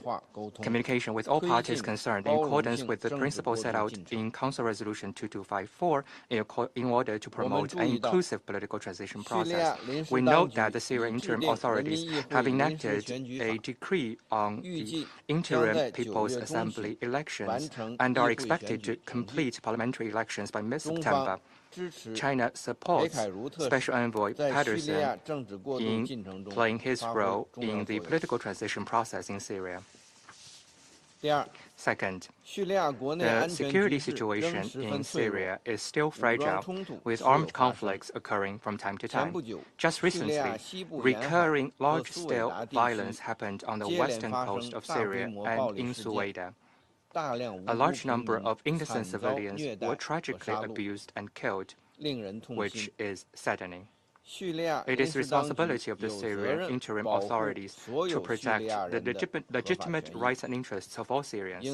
communication with all parties concerned in accordance with the principles set out in Council Resolution 2254 in order to promote an inclusive political transition process. We note that the Syrian interim authorities have enacted a decree on the interim People's Assembly elections and are expected to complete parliamentary elections by mid-September. China supports Special Envoy Pedersen in playing his role in the political transition process in Syria. Second, the security situation in Syria is still fragile, with armed conflicts occurring from time to time. Just recently, recurring large-scale violence happened on the western coast of Syria and in Suwayda. A large number of innocent civilians were tragically abused and killed, which is saddening. It is the responsibility of the Syrian interim authorities to protect the legitimate rights and interests of all Syrians.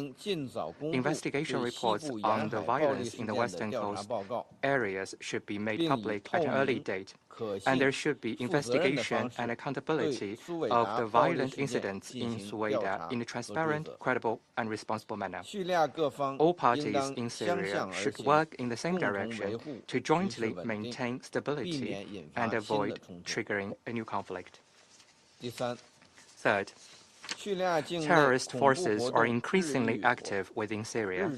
Investigation reports on the violence in the Western Coast areas should be made public at an early date, and there should be investigation and accountability of the violent incidents in Suwayda in a transparent, credible, and responsible manner. All parties in Syria should work in the same direction to jointly maintain stability and avoid triggering a new conflict. Third, terrorist forces are increasingly active within Syria,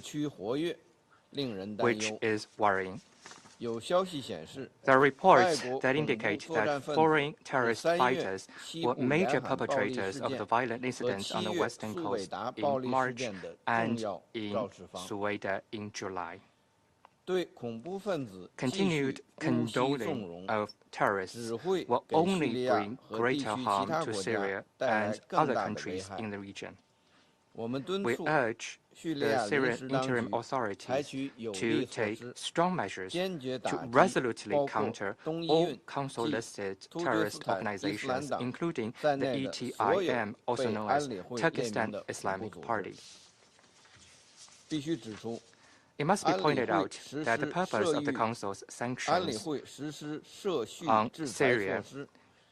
which is worrying. There are reports that indicate that foreign terrorist fighters were major perpetrators of the violent incidents on the Western Coast in March and in Suwayda in July. Continued condoning of terrorists will only bring greater harm to Syria and other countries in the region. We urge the Syrian interim authorities to take strong measures to resolutely counter all Council-listed terrorist organizations, including the ETIM, also known as Turkestan Islamic Party. It must be pointed out that the purpose of the Council's sanctions on Syria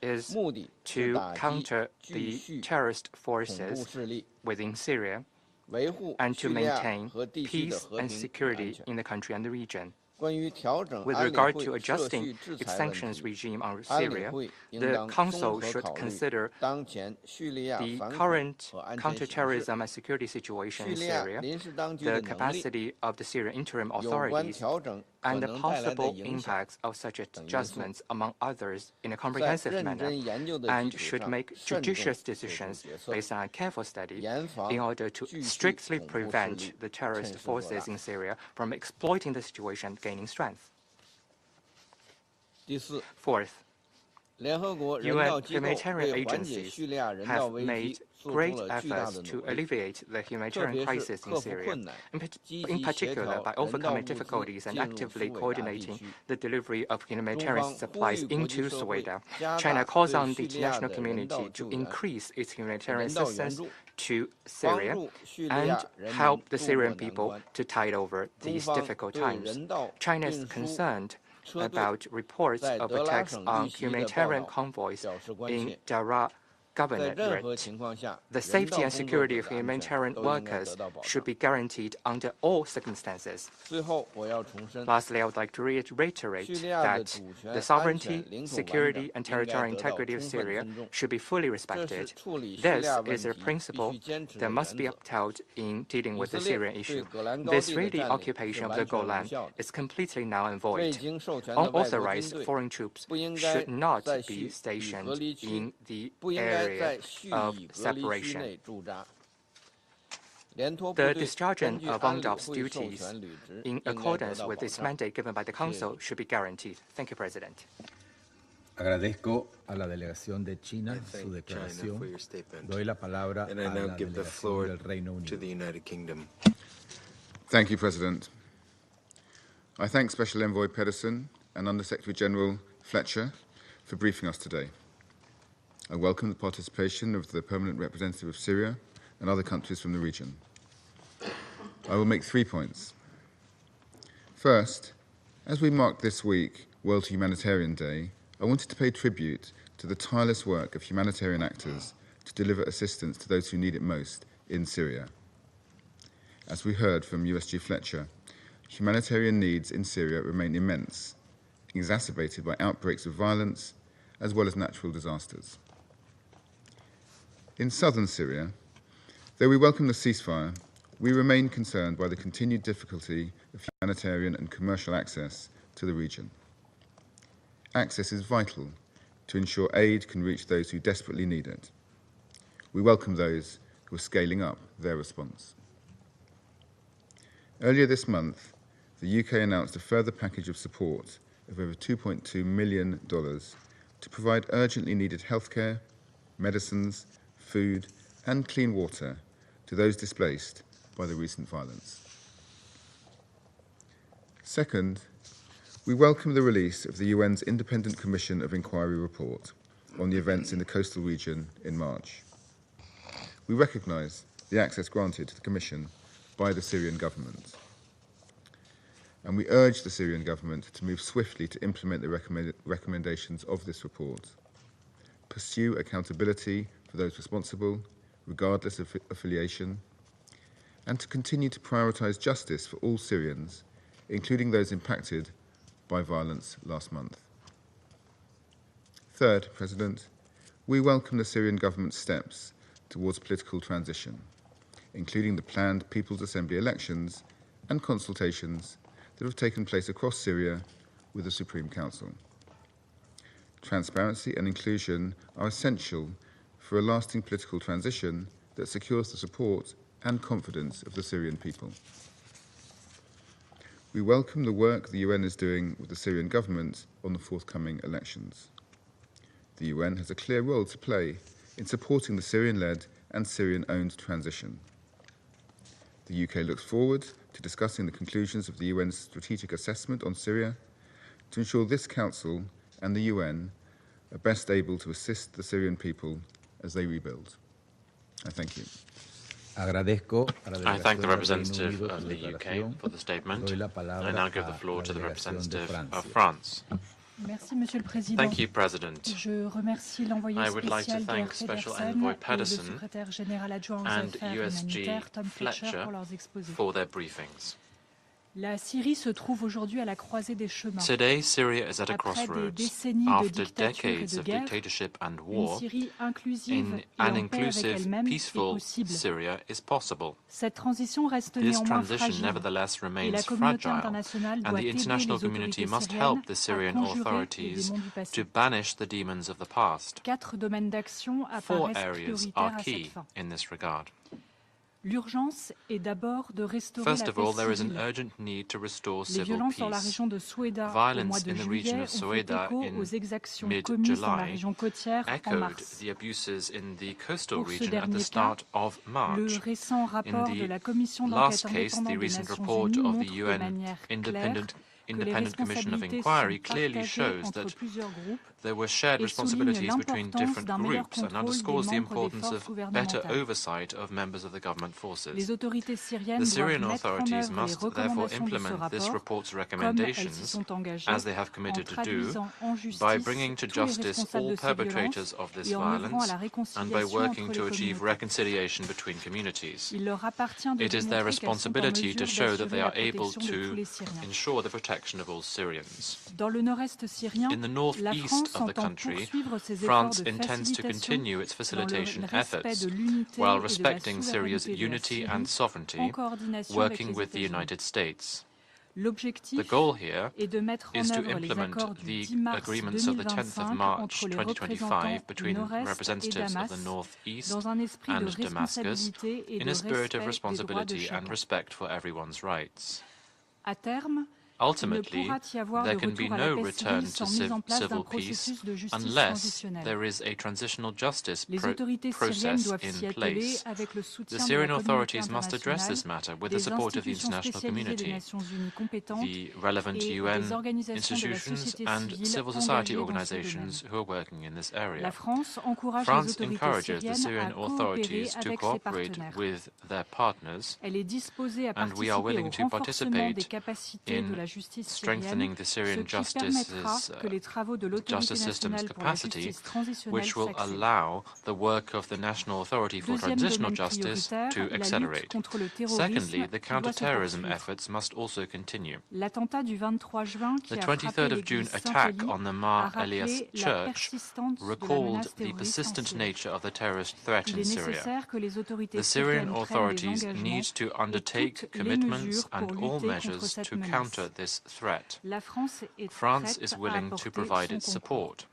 is to counter the terrorist forces within Syria and to maintain peace and security in the country and the region. With regard to adjusting its sanctions regime on Syria, the Council should consider the current counterterrorism and security situation in Syria, the capacity of the Syrian interim authorities, and the possible impacts of such adjustments, among others, in a comprehensive manner, and should make judicious decisions based on a careful study in order to strictly prevent the terrorist forces in Syria from exploiting the situation, gaining strength. Fourth, UN humanitarian agencies have made great efforts to alleviate the humanitarian crisis in Syria, in particular by overcoming difficulties and actively coordinating the delivery of humanitarian supplies into Suwayda. China calls on the international community to increase its humanitarian assistance to Syria and help the Syrian people to tide over these difficult times. China is concerned about reports of attacks on humanitarian convoys in Daraa Governorate. The safety and security of humanitarian workers should be guaranteed under all circumstances. Lastly, I would like to reiterate that the sovereignty, security, and territorial integrity of Syria should be fully respected. This is a principle that must be upheld in dealing with the Syrian issue. The Israeli occupation of the Golan is completely null and void. Unauthorized foreign troops should not be stationed in the area of separation. The discharging of UNDOP's duties in accordance with its mandate given by the Council should be guaranteed. Thank you, President. Agradezco a la delegación de China su declaración. Doy la palabra a la delegación del Reino Unido. Thank you, President. I thank Special Envoy Pedersen and Under-Secretary General Fletcher for briefing us today. I welcome the participation of the Permanent Representative of Syria and other countries from the region. I will make 3 points. First, as we mark this week World Humanitarian Day, I wanted to pay tribute to the tireless work of humanitarian actors to deliver assistance to those who need it most in Syria. As we heard from USG Fletcher, humanitarian needs in Syria remain immense, exacerbated by outbreaks of violence as well as natural disasters. In southern Syria, though we welcome the ceasefire, we remain concerned by the continued difficulty of humanitarian and commercial access to the region. Access is vital to ensure aid can reach those who desperately need it. We welcome those who are scaling up their response. Earlier this month, the UK announced a further package of support of over $2.2 million to provide urgently needed healthcare, medicines, food, and clean water to those displaced by the recent violence. Second, we welcome the release of the UN's Independent Commission of Inquiry report on the events in the coastal region in March. We recognise the access granted to the Commission by the Syrian government, and we urge the Syrian government to move swiftly to implement the recommendations of this report, pursue accountability for those responsible, regardless of affiliation, and to continue to prioritise justice for all Syrians, including those impacted by violence last month. Third, President, we welcome the Syrian government's steps towards political transition, including the planned People's Assembly elections and consultations that have taken place across Syria with the Supreme Council. Transparency and inclusion are essential for a lasting political transition that secures the support and confidence of the Syrian people. We welcome the work the UN is doing with the Syrian government on the forthcoming elections. The UN has a clear role to play in supporting the Syrian-led and Syrian-owned transition. The UK looks forward to discussing the conclusions of the UN's strategic assessment on Syria to ensure this Council and the UN are best able to assist the Syrian people as they rebuild. I thank you. I thank the representative of the UK for the statement. I now give the floor to the representative of France. Thank you, President. I would like to thank Special Envoy Pedersen and USG Fletcher for their briefings. Today, Syria is at a crossroads. After decades of dictatorship and war, an inclusive, peaceful Syria is possible. This transition, nevertheless, remains fragile, and the international community must help the Syrian authorities to banish the demons of the past. 4 areas are key in this regard. First of all, there is an urgent need to restore civil peace. Violence in the region of Suwayda in mid-July echoed the abuses in the coastal region at the start of March. In the last case, the recent report of the UN Independent Commission of Inquiry clearly shows that there were shared responsibilities between different groups and underscores the importance of better oversight of members of the government forces. The Syrian authorities must therefore implement this report's recommendations, as they have committed to do, by bringing to justice all perpetrators of this violence and by working to achieve reconciliation between communities. It is their responsibility to show that they are able to ensure the protection of all Syrians. In the northeast of the country, France intends to continue its facilitation efforts while respecting Syria's unity and sovereignty, working with the United States. The goal here is to implement the agreements of the 10th of March 2025 between representatives of the Northeast and Damascus in a spirit of responsibility and respect for everyone's rights. Ultimately, there can be no return to civil peace unless there is a transitional justice process in place. The Syrian authorities must address this matter with the support of the international community, the relevant UN institutions and civil society organizations who are working in this area. France encourages the Syrian authorities to cooperate with their partners, and we are willing to participate in strengthening the Syrian justice system's capacity, which will allow the work of the National Authority for Transitional Justice to accelerate. Secondly, the counter-terrorism efforts must also continue. The 23rd of June attack on the Mar Elias Church recalled the persistent nature of the terrorist threat in Syria. The Syrian authorities need to undertake commitments and all measures to counter this threat. France is willing to provide its support.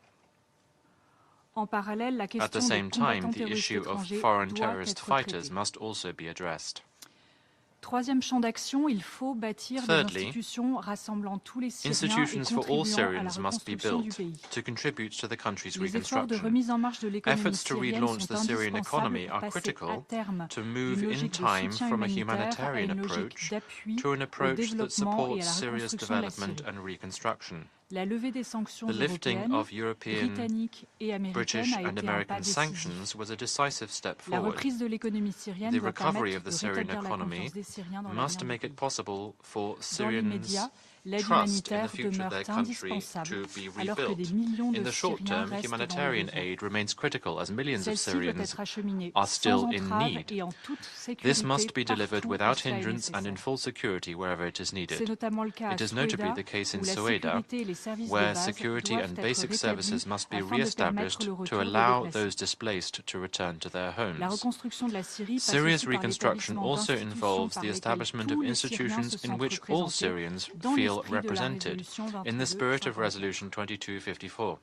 At the same time, the issue of foreign terrorist fighters must also be addressed. Thirdly, institutions for all Syrians must be built to contribute to the country's reconstruction. Efforts to relaunch the Syrian economy are critical to move in time from a humanitarian approach to an approach that supports Syria's development and reconstruction. The lifting of European, British and American sanctions was a decisive step forward. The recovery of the Syrian economy must make it possible for Syrians' trust in the future of their country to be rebuilt. In the short term, humanitarian aid remains critical as millions of Syrians are still in need. This must be delivered without hindrance and in full security wherever it is needed. It is notably the case in Suwayda, where security and basic services must be re-established to allow those displaced to return to their homes. Syria's reconstruction also involves the establishment of institutions in which all Syrians feel represented, in the spirit of Resolution 2254.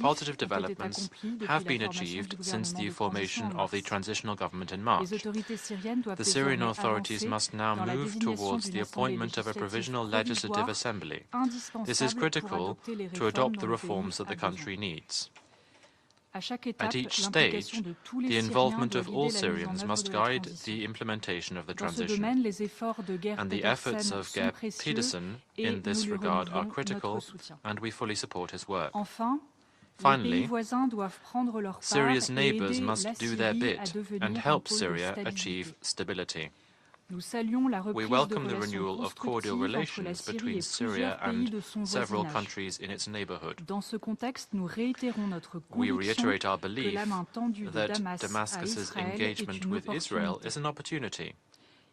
Positive developments have been achieved since the formation of the transitional government in March. The Syrian authorities must now move towards the appointment of a provisional legislative assembly. This is critical to adopt the reforms that the country needs. At each stage, the involvement of all Syrians must guide the implementation of the transition, and the efforts of Geir Pedersen in this regard are critical, and we fully support his work. Finally, Syria's neighbors must do their bit and help Syria achieve stability. We welcome the renewal of cordial relations between Syria and several countries in its neighborhood. We reiterate our belief that Damascus's engagement with Israel is an opportunity.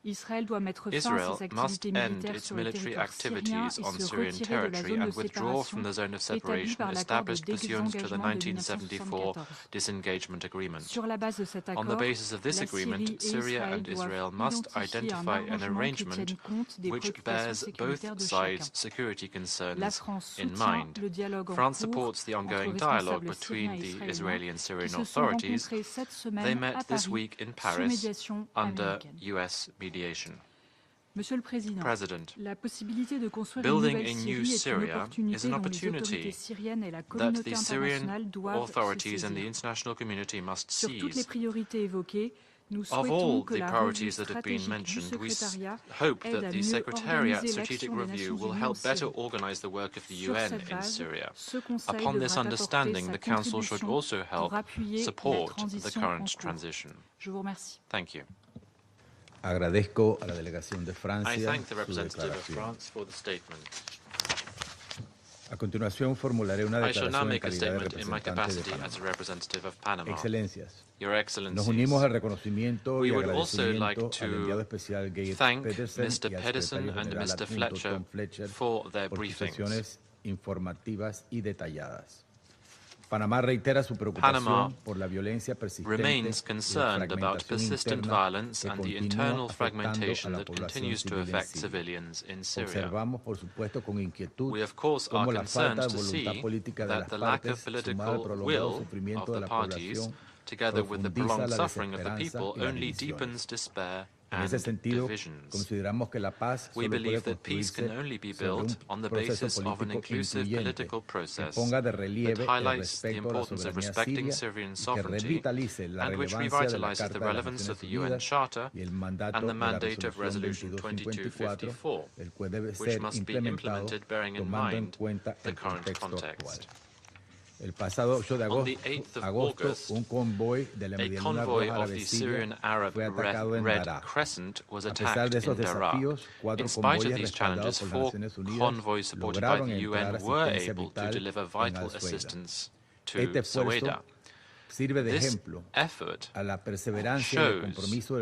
Israel must end its military activities on Syrian territory and withdraw from the zone of separation established pursuant to the 1974 disengagement agreement. On the basis of this agreement, Syria and Israel must identify an arrangement which bears both sides' security concerns in mind. France supports the ongoing dialogue between the Israeli and Syrian authorities. They met this week in Paris under U.S. mediation. President, building a new Syria is an opportunity that the Syrian authorities and the international community must seize. Of all the priorities that have been mentioned, we hope that the Secretariat Strategic Review will help better organize the work of the UN in Syria. Upon this understanding, the Council should also help support the current transition. Thank you. Agradezco a la delegación de Francia I thank the representative of France for the statement. A continuación formularé una I shall now declaración en make a calidad de statement in my representante de capacity Panamá. as a representative of Panama. Excelencias, Your Excellencies, nos unimos al reconocimiento we y would also like agradecimiento al enviado to especial Geir thank Pedersen Mr. y al Pedersen secretario and general Mr. adjunto Tom Fletcher Fletcher for their por sus briefings. sesiones informativas y detalladas. Panamá reitera su Panama preocupación por la violencia persistente remains y la concerned about fragmentación persistent interna violence que and the continúa internal afectando fragmentation a la that población continues to civil en affect Siria. civilians in Syria. Observamos, por supuesto, con inquietud We of course are cómo la concerned falta de to voluntad see política de that las the lack partes, of sumado al political prolongado will sufrimiento of de the la parties, población, together with the profundiza prolonged la suffering of the desesperanza people, y las only divisiones. deepens despair En and ese sentido, divisions. consideramos que la paz We solo puede believe that peace can construirse only be sobre un built on the proceso basis of an político inclusive incluyente political que process ponga de that relieve el highlights the respeto a la importance of soberanía respecting siria Syrian y que sovereignty revitalice la and which relevancia de la revitalizes the Carta de las relevance of Naciones the UN Unidas Charter y el mandato and the de la mandate of Resolución Resolution 2254, 2254, el cual debe which ser must be implementado implemented bearing in tomando en mind cuenta the el current contexto actual. context. El pasado 8 de On the 8th of August, un convoy de la a Media Luna convoy Roja of árabe the siria Syrian Arab fue atacado en Red Daraa. Crescent was A pesar attacked de esos in Daraa. desafíos, In cuatro spite of convoyes these respaldados challenges, por las 4 Naciones Unidas convoys supported by lograron the entrar UN were asistencia able to vital deliver en vital Suwayda. assistance to Este esfuerzo Suwayda. This effort shows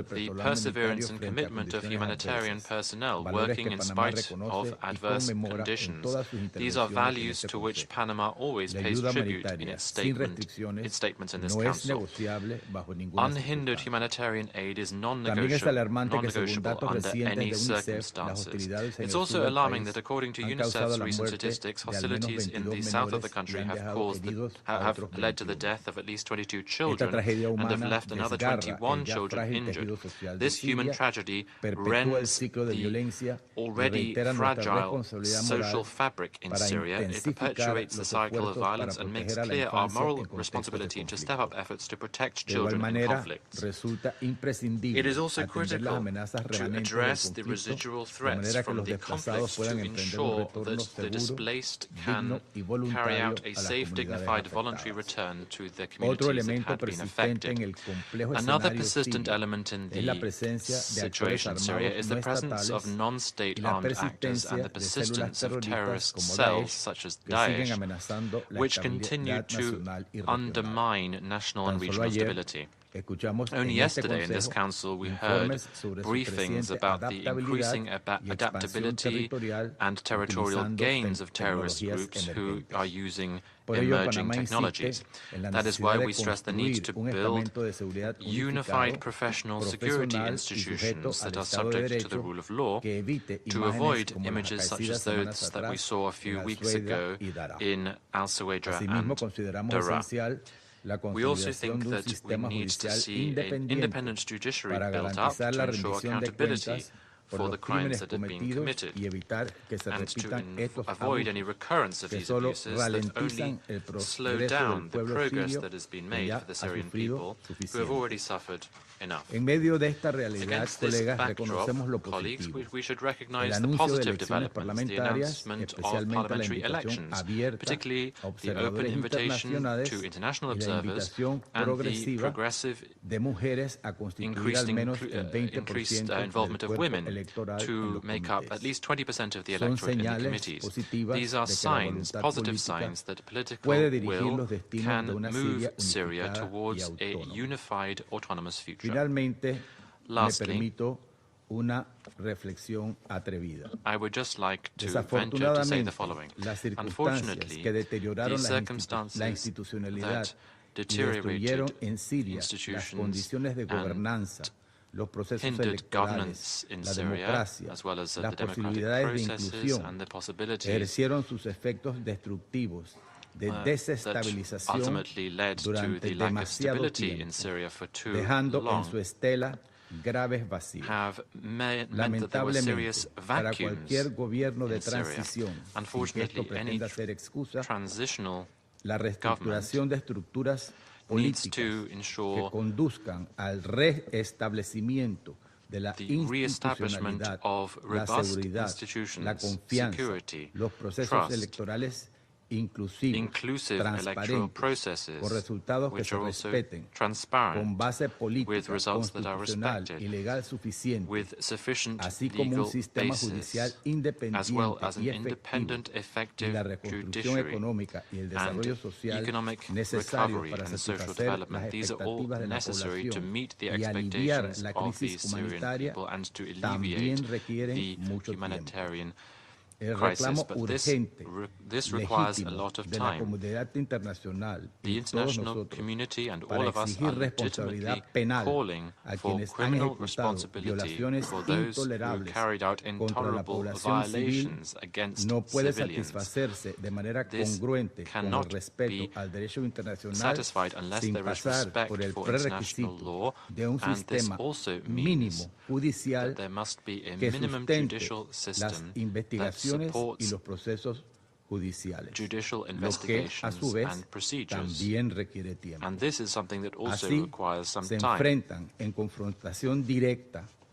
the perseverance and commitment of humanitarian personnel working in spite of adverse conditions. These are values to which Panama always pays tribute in its statements in this Council. Unhindered humanitarian aid is non-negotiable under any circumstances. It's also alarming that according to UNICEF's recent statistics, hostilities in the south of the country have led to the death of at least 22 children and have left another 21 children injured. This human tragedy rends the already fragile social fabric in Syria. It perpetuates the cycle of violence and makes clear our moral responsibility to step up efforts to protect children in conflicts. It is also critical to address the residual threats from the conflicts to ensure that the displaced can carry out a safe, dignified, voluntary return to the communities that had been affected. Another persistent element in the situation in Syria is the presence of non-state armed actors and the persistence of terrorist cells such as Daesh, which continue to undermine national and regional stability. Only yesterday in this Council we heard briefings about the increasing adaptability and territorial gains of terrorist groups who are using emerging technologies. That is why we stress the need to build unified professional security institutions that are subject to the rule of law to avoid images such as those that we saw a few weeks ago in Suwayda and Dara. We also think that we need to see an independent judiciary built up to ensure accountability for the crimes that have been committed and to avoid any recurrence of these abuses that only slow down the progress that has been made for the Syrian people who have already suffered enough. Against this backdrop, colleagues, we should recognize the positive developments, the announcement of parliamentary elections, particularly the open invitation to international observers and the progressive increased involvement of women to make up at least 20% of the electorate in the committees. These are signs, positive signs, that political will can move Syria towards a unified, autonomous future. Lastly, I would just like to venture to say the following. Unfortunately, the circumstances that deteriorated institutions and hindered governance in Syria, as well as the democratic processes and the possibilities that ultimately led to the lack of stability in Syria for too long, have meant that there were serious vacuums in Syria. Unfortunately, any transitional government needs to ensure the re-establishment of robust institutions, security, trust, inclusive electoral processes which are also transparent, with results that are respected, with sufficient legal basis, as well as an independent, effective judiciary, and economic recovery and social development. These are all necessary to meet the expectations of the Syrian people and to alleviate the humanitarian crisis, but this requires a lot of time. The international community and all of us are legitimately calling for criminal responsibility for those who carried out intolerable violations against civilians. This cannot be satisfied unless there is respect for international law, and this also means that there must be a minimum judicial system that supports judicial investigations and procedures. And this is something that also requires some time.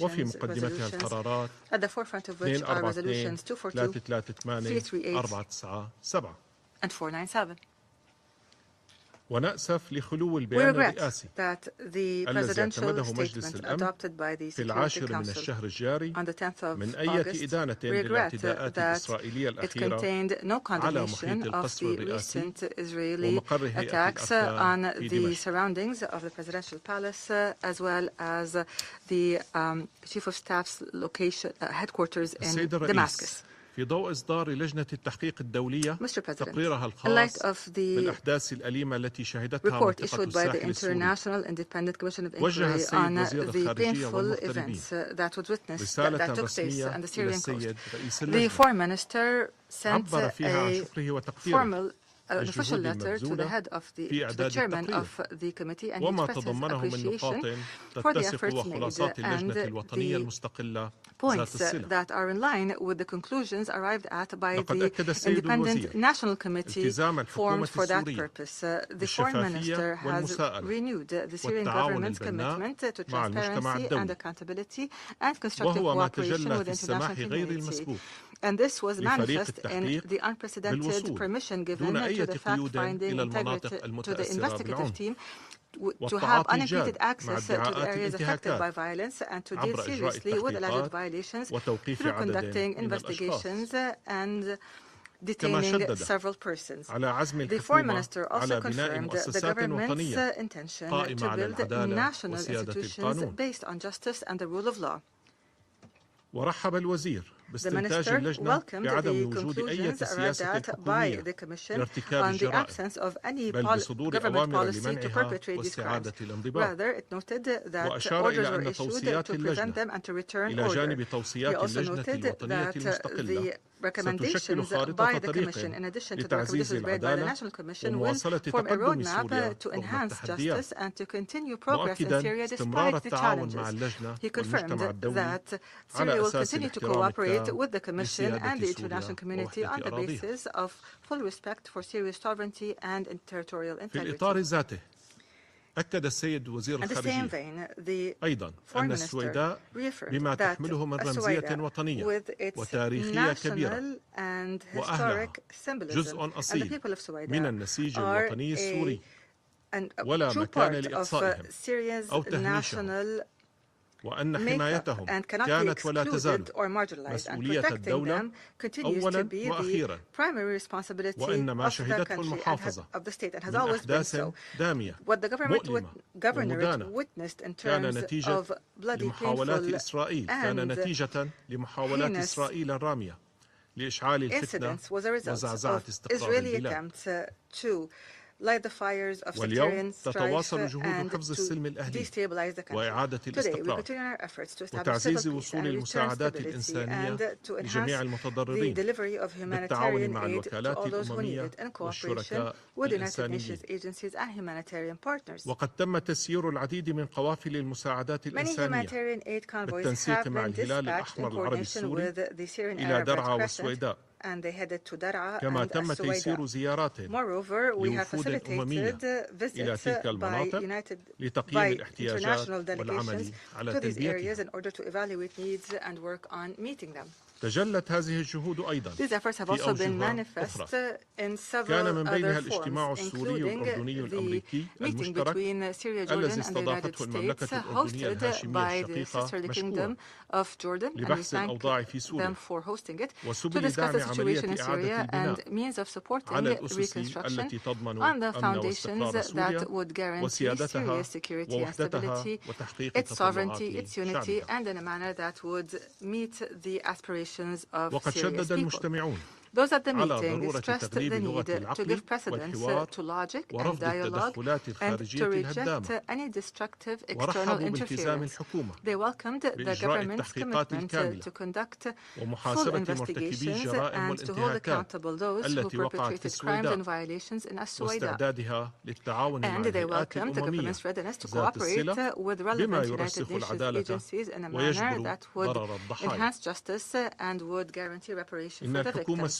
وفي Nations مقدمتها resolutions, القرارات at the forefront of which are 242 resolutions 242, 338 338, 497 and 497. ونأسف لخلو We البيان regret الرئاسي that the الذي presidential اعتمده مجلس statement الأمن adopted by the في Security العاشر من Council الشهر الجاري on the 10th of من أي August إدانة regret للاعتداءات that الإسرائيلية it الأخيرة contained no على condemnation محيط of القصر the الرئاسي recent Israeli ومقر هيئة attacks الأركان on في the دمشق. surroundings of the presidential palace as well as the Chief of Staff's location headquarters in السيد الرئيس Damascus. في ضوء إصدار لجنة التحقيق الدولية Mr. President, تقريرها in light الخاص of the بالأحداث الأليمة التي شهدتها report منطقة issued by the الساحل السوري International Independent Commission of وجه Inquiry السيد on وزير the الخارجية painful والمغتربين events that was witnessed رسالة that took place رسمية on the إلى Syrian coast. السيد رئيس The اللجنة foreign minister sent عبر فيها عن a شكره وتقديره formal an official للجهود letter to the head of في to the إعداد chairman التقرير of the committee and he وما expressed his تضمنه من appreciation نقاط for the تتسق efforts made وخلاصات اللجنة and الوطنية the المستقلة ذات points الصلة. that are in line with the conclusions arrived at by لقد the أكد السيد Independent الوزير National Committee التزام الحكومة formed for that السورية purpose. The foreign minister has والمساءلة renewed the Syrian والتعاون government's البناء commitment to مع المجتمع transparency الدولي and accountability and constructive وهو ما cooperation تجلى with في the international السماح غير community. المسبوق And this was لفريق manifest in التحقيق the unprecedented بالوصول permission given دون to أي the قيود fact-finding إلى المناطق integrity to the المتأثرة investigative بالعنف team to have والتعاطي unimpeded الجاد مع access to the ادعاءات areas affected by الانتهاكات violence and to deal عبر إجراء seriously with alleged التحقيقات violations وتوقيف through عدد conducting من الأشخاص investigations and كما detaining شدد several persons. على عزم The foreign الحكومة minister also على بناء confirmed the مؤسسات government's وطنية intention قائمة to على build العدالة national وسيادة institutions القانون. based on justice and the rule of law. ورحب الوزير The باستنتاج minister اللجنة welcomed بعدم the وجود أي conclusions arrived سياسة at by حكومية the Commission لارتكاب on the الجرائم absence of any بل بصدور government أوامر policy to لمنعها perpetrate these crimes. واستعادة الانضباط Rather, it noted that وأشار orders إلى were أن issued توصيات to prevent them اللجنة and to return إلى order. جانب He توصيات also اللجنة noted الوطنية that المستقلة the recommendations ستشكل by خارطة the Commission, طريق in addition to the لتعزيز recommendations made by the العدالة National Commission, will ومواصلة form a تقدم roadmap سوريا to رغم enhance التحديات justice and to continue progress in مؤكدا Syria استمرار despite the التعاون مع challenges. اللجنة He confirmed والمجتمع الدولي that على Syria will أساس continue to الاحترام cooperate التام with the Commission and the لسيادة international سوريا community on ووحدة the أراضيها. basis of full respect for Syria's sovereignty and territorial في integrity. الإطار ذاته أكد السيد وزير In the same الخارجية vein, the أيضا foreign أن minister السويداء reaffirmed بما that تحمله من رمزية Suwayda, وطنية with its وتاريخية كبيرة national and وأهلها historic symbolism, جزء and the أصيل people of Suwayda من النسيج are الوطني السوري and a ولا true مكان part of لإقصائهم Syria's أو تهميشهم national وأن makeup حمايتهم and cannot be كانت ولا تزال excluded or marginalized, and مسؤولية protecting الدولة them continues to أولا be the وأخيرا primary responsibility وإن ما of the شهدته country and المحافظة of the state and has من always been أحداث so. دامية What the مؤلمة governorate ومدانة witnessed in كان terms نتيجة of bloody, لمحاولات painful إسرائيل كان and نتيجة لمحاولات heinous إسرائيل الرامية لإشعال الفتنة incidents was a result وزعزعة of استقرار Israeli البلاد. attempts to light the fires of واليوم sectarian strife تتواصل جهود and حفظ to السلم الأهلي destabilize the country. وإعادة Today, we الاستقرار continue our efforts to establish وتعزيز civil peace وصول and return المساعدات stability الإنسانية and to لجميع enhance the المتضررين delivery of بالتعاون humanitarian مع aid to الوكالات all those who need الأممية it in cooperation والشركاء with the United الإنسانيين. Nations agencies and humanitarian partners. وقد تم تسيير العديد من قوافل المساعدات Many الإنسانية humanitarian aid convoys بالتنسيق have مع been الهلال dispatched in الأحمر العربي coordination السوري with the Syrian إلى Arab درعا Republic والسويداء and they headed to Dar'a كما and تم تيسير Suwayda. زيارات Moreover, we have لوفود أممية facilitated إلى visits تلك by المناطق لتقييم الاحتياجات international والعمل delegations على to these areas تلبيتها. in order to evaluate needs and work on meeting them. تجلت هذه الجهود أيضا These efforts have في also been أوجه manifest أخرى. in several كان من بينها other الاجتماع forms, السوري الأردني including the الأمريكي meeting المشترك between Syria, Jordan, الذي and the United استضافته المملكة States, الأردنية hosted الهاشمية by the الشقيقة sisterly مشكورا kingdom of Jordan, and we لبحث thank الأوضاع في them سوريا for hosting it, to وسبل discuss دعم the situation in عملية إعادة Syria and البناء means of supporting على الأسس reconstruction التي تضمن on the أمن foundations واستقرار سوريا that would guarantee وسيادتها Syria's security and ووحدتها stability, وتحقيق its sovereignty, تطلعات its unity, شعبها. and in a manner that would meet the aspirations of وقد Syria's شدد people. المجتمعون Those at the على meeting ضرورة stressed تغليب the لغة need to العقل give precedence والحوار to logic and ورفض dialogue التدخلات and الخارجية to reject الهدامة. any destructive external ورحبوا بالتزام interference. الحكومة They welcomed the بإجراء government's التحقيقات commitment الكاملة to conduct full ومحاسبة مرتكبي investigations الجرائم and to hold والانتهاكات accountable those who التي وقعت في perpetrated crimes and السويداء violations in Suwayda. واستعدادها للتعاون مع And they الهيئات welcomed the الأممية government's readiness to ذات cooperate الصلة with بما relevant United يرسخ Nations العدالة agencies in a manner ويجبر that would ضرر الضحايا. enhance justice and would guarantee reparation إن for the الحكومة victims.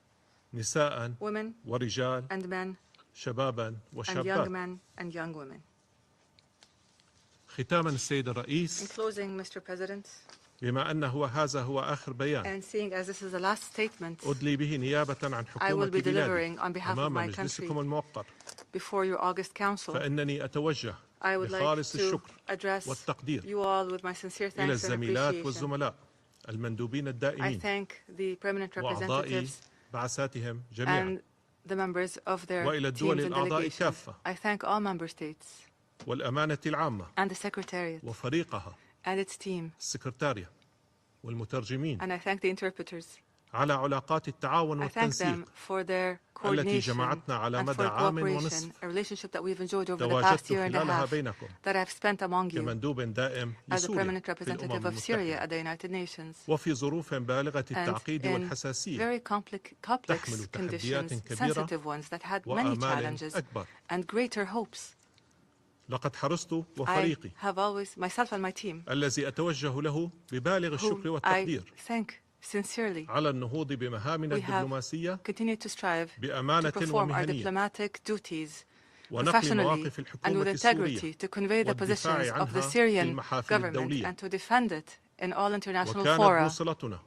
نساء women ورجال and men شبابا and وشابات young men and young women. ختاما السيد In الرئيس closing, Mr. President, بما أنه هذا هو آخر بيان and seeing as this is the last statement أدلي به نيابة عن I حكومة will be بلادي delivering on behalf of أمام my country مجلسكم الموقر before your August Council, فإنني أتوجه I would like بخالص to الشكر address والتقدير you all with my sincere إلى thanks and الزميلات appreciation. والزملاء المندوبين I الدائمين thank the permanent وأعضاء representatives بعثاتهم جميعا and the members of their وإلى teams الدول and الأعضاء delegations. كافة I thank all member states والأمانة العامة and the Secretariat وفريقها and its team, السكرتارية والمترجمين and I thank the interpreters. على علاقات التعاون I thank them والتنسيق for their التي coordination جمعتنا على and مدى for عام cooperation, ونصف a relationship that we've enjoyed over the past تواجدت year and a خلالها half بينكم that I've spent among you كمندوب دائم as the لسوريا permanent في representative الأمم of Syria المتحدة at the United Nations. وفي ظروف بالغة And التعقيد in والحساسية very complex تحمل تحديات conditions, كبيرة sensitive ones that had many وآمال challenges أكبر and greater hopes. لقد حرصت I وفريقي have always, myself and my team, الذي أتوجه له ببالغ الشكر whom I والتقدير thank sincerely, على النهوض بمهامنا we have الدبلوماسية continued to strive to بأمانة perform our ومهنية diplomatic duties ونقل professionally مواقف and with الحكومة integrity السورية to convey the positions والدفاع of the عنها في Syrian المحافل government الدولية and to defend it in all international وكانت fora. بوصلتنا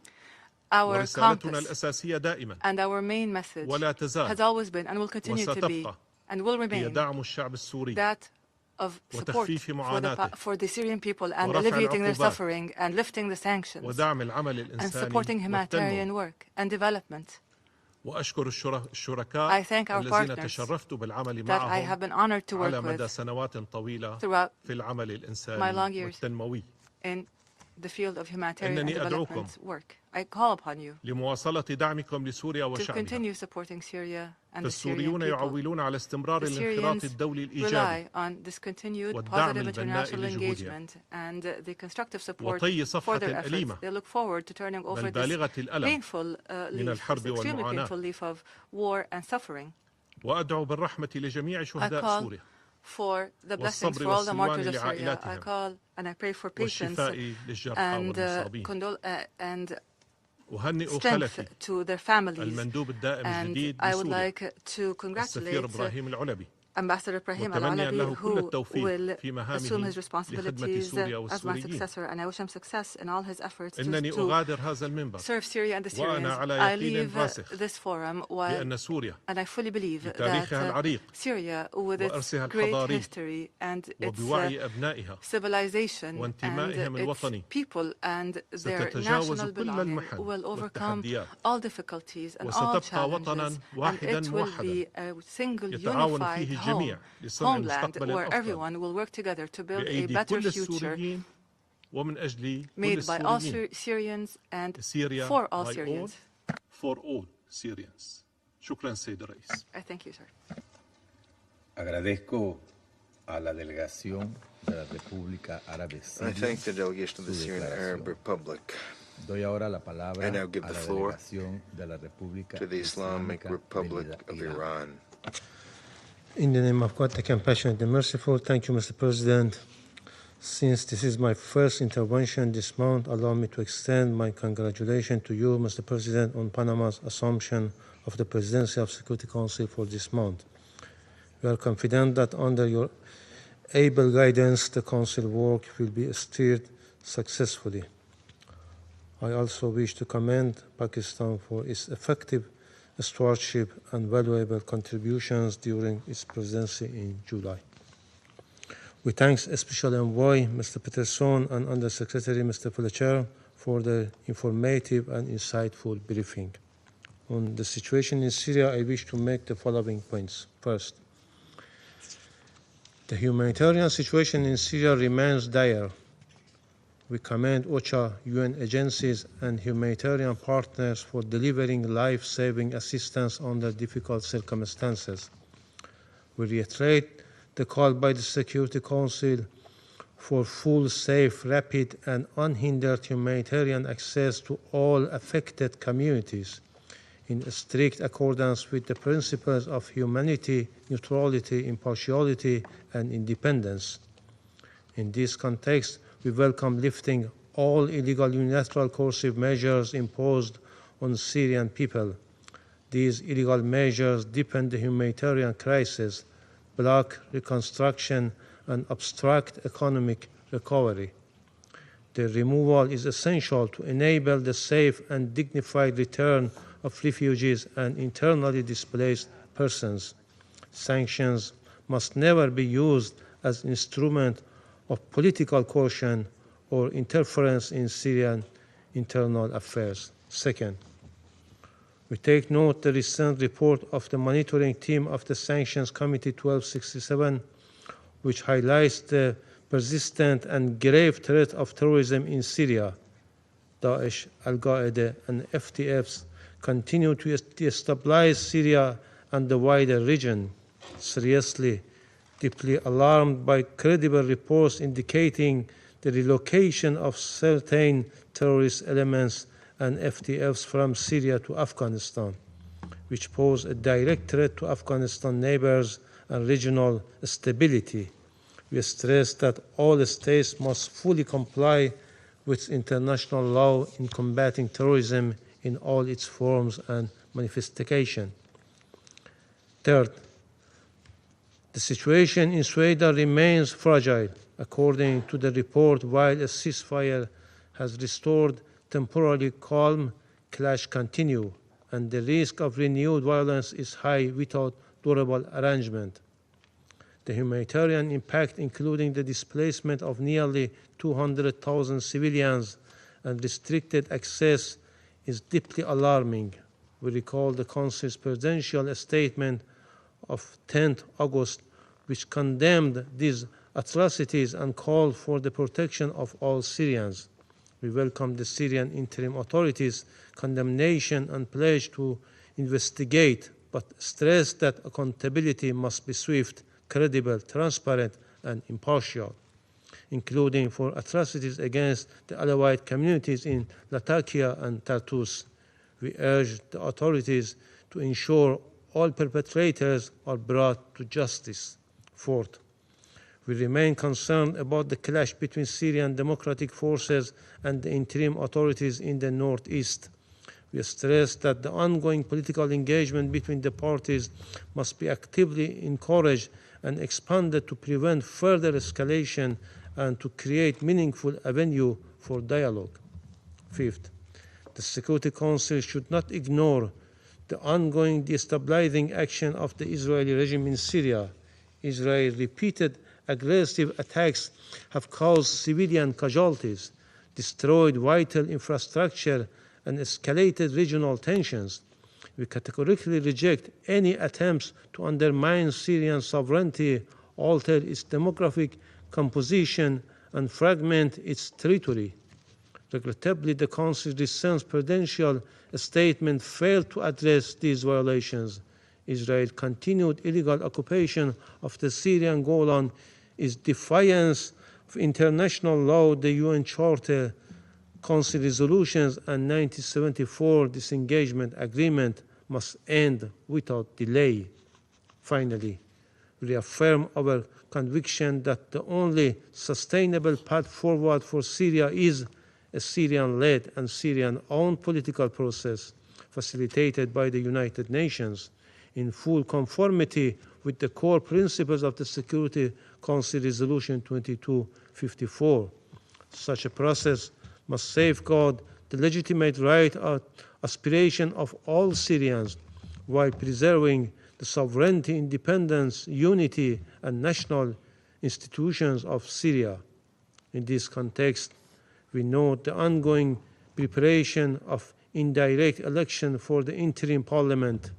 Our ورسالتنا compass الأساسية دائما and our main message ولا تزال has always been and will continue to be وستبقى and will هي remain دعم الشعب السوري that of support وتخفيف معاناته for the Syrian people and ورفع alleviating their العقوبات suffering and lifting the sanctions ودعم العمل and الإنساني supporting humanitarian والتنمو work and development. وأشكر الشركاء I thank our الذين partners تشرفت بالعمل that I معهم have been honored to على work مدى with سنوات طويلة throughout في العمل my long الإنساني years والتنموي in the field of humanitarian and إنني أدعوكم development work. I call upon you لمواصلة دعمكم لسوريا to وشعبها continue supporting Syria and the Syrian فالسوريون people. يعولون على استمرار The الانخراط Syrians الدولي rely الإيجابي on this continued والدعم positive البناء international لجهودهم engagement and the constructive support وطي for صفحة their efforts. أليمة They look forward to turning over بل this بالغة الألم painful من leaf, الحرب this extremely والمعاناة painful leaf of war and suffering. وأدعو بالرحمة لجميع I شهداء call سوريا for the blessings والصبر for all the والسلوان martyrs of Syria. I لعائلاتهم call and I pray for patience والشفاء للجرحى and والمصابين and أهنئ strength خلفي to their families. المندوب الدائم And الجديد I would لسوريا like to congratulate السفير إبراهيم العلبي Ambassador Ibrahim وأتمنى Al-Alabi, له كل who التوفيق will في assume his مهامه لخدمة responsibilities سوريا as my والسوريين successor, and I wish him success in all his efforts إنني to أغادر هذا المنبر serve Syria and the Syrians. وأنا على I يقين leave راسخ this forum while, بأن سوريا and I fully believe بتاريخها that العريق Syria, with its وإرثها great الحضاري history and its وبوعي أبنائها civilization and وانتمائهم its الوطني people and their ستتجاوز national كل belonging المحن will overcome والتحديات all difficulties and all وستبقى وطنا challenges, and واحدا it will موحدا be a single يتعاون unified فيه home, الجميع لصنع homeland مستقبل where أفضل everyone will work together to build a بأيدي better كل future السوريين ومن أجل كل made by all السوريين Syrians and Syria for all by all Syrians. for all Syrians. شكرا سيد الرئيس. I thank you, sir. Agradezco a la delegación de la República Árabe I Siria thank the delegation of the su Syrian Arab declaración. Republic Doy ahora la palabra I now give a the la floor delegación de la República to the Islamic Islámica Republic del of Irán. Iran. In the name of God, the compassionate and merciful, thank you, Mr. President. Since this is my first intervention this month, allow me to extend my congratulations to you, Mr. President, on Panama's assumption of the presidency of Security Council for this month. We are confident that under your able guidance, the Council work will be steered successfully. I also wish to commend Pakistan for its effective stewardship and valuable contributions during its presidency in July. We thank Special Envoy Mr. Peterson and Undersecretary Mr. Fletcher for their informative and insightful briefing. On the situation in Syria, I wish to make the following points. First, the humanitarian situation in Syria remains dire. We commend OCHA, UN agencies, and humanitarian partners for delivering life-saving assistance under difficult circumstances. We reiterate the call by the Security Council for full, safe, rapid, and unhindered humanitarian access to all affected communities in strict accordance with the principles of humanity, neutrality, impartiality, and independence. In this context, we welcome lifting all illegal unilateral coercive measures imposed on Syrian people. These illegal measures deepen the humanitarian crisis, block reconstruction, and obstruct economic recovery. Their removal is essential to enable the safe and dignified return of refugees and internally displaced persons. Sanctions must never be used as an instrument of political coercion or interference in Syrian internal affairs. Second, we take note of the recent report of the monitoring team of the Sanctions Committee 1267, which highlights the persistent and grave threat of terrorism in Syria. Daesh, Al-Qaeda, and FTFs continue to destabilize Syria and the wider region. Seriously, deeply alarmed by credible reports indicating the relocation of certain terrorist elements and FTFs from Syria to Afghanistan, which pose a direct threat to Afghanistan neighbors and regional stability. We stress that all states must fully comply with international law in combating terrorism in all its forms and manifestations. Third, the situation in Suwayda remains fragile. According to the report, while a ceasefire has restored temporarily calm, clash continue, and the risk of renewed violence is high without durable arrangement. The humanitarian impact, including the displacement of nearly 200,000 civilians and restricted access, is deeply alarming. We recall the Council's presidential statement of 10th August, which condemned these atrocities and called for the protection of all Syrians. We welcome the Syrian interim authorities' condemnation and pledge to investigate, but stress that accountability must be swift, credible, transparent, and impartial, including for atrocities against the Alawite communities in Latakia and Tartus. We urge the authorities to ensure all perpetrators are brought to justice. Fourth, we remain concerned about the clash between Syrian democratic forces and the interim authorities in the northeast. We stress that the ongoing political engagement between the parties must be actively encouraged and expanded to prevent further escalation and to create meaningful avenue for dialogue. Fifth, the Security Council should not ignore the ongoing destabilizing action of the Israeli regime in Syria. Israel's repeated aggressive attacks have caused civilian casualties, destroyed vital infrastructure, and escalated regional tensions. We categorically reject any attempts to undermine Syrian sovereignty, alter its demographic composition, and fragment its territory. Regrettably, the Council's recent presidential statement failed to address these violations. Israel's continued illegal occupation of the Syrian Golan is defiance of international law, the UN Charter, Council resolutions, and 1974 disengagement agreement must end without delay. Finally, we reaffirm our conviction that the only sustainable path forward for Syria is a Syrian-led and Syrian-owned political process facilitated by the United Nations in full conformity with the core principles of the Security Council Resolution 2254. Such a process must safeguard the legitimate right of aspiration of all Syrians while preserving the sovereignty, independence, unity, and national institutions of Syria. In this context, we note the ongoing preparation of indirect election for the interim parliament.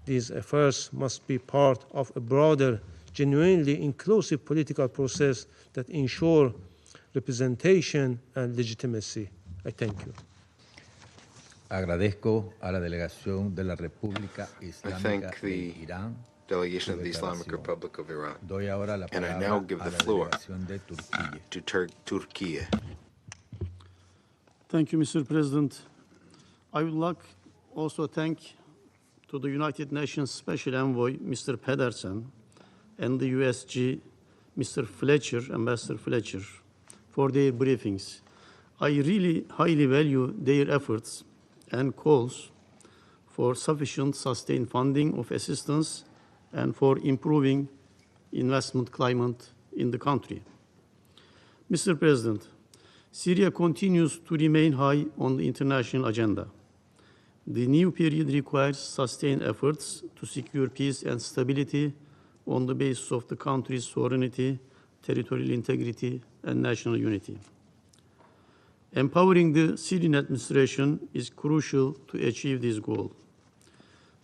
These efforts must be part of a broader, genuinely inclusive political process that ensure representation and legitimacy. I thank you. Agradezco a la delegación de la República Islámica de Irán. Delegation of the Islamic Republic of Iran. Doy ahora la and I now give the floor to Turkey. Thank you, Mr. President. I would like also to thank to the United Nations Special Envoy, Mr. Pedersen, and the USG, Mr. Fletcher, Ambassador Fletcher, for their briefings. I really highly value their efforts and calls for sufficient sustained funding of assistance and for improving investment climate in the country. Mr. President, Syria continues to remain high on the international agenda. The new period requires sustained efforts to secure peace and stability on the basis of the country's sovereignty, territorial integrity, and national unity. Empowering the Syrian administration is crucial to achieve this goal.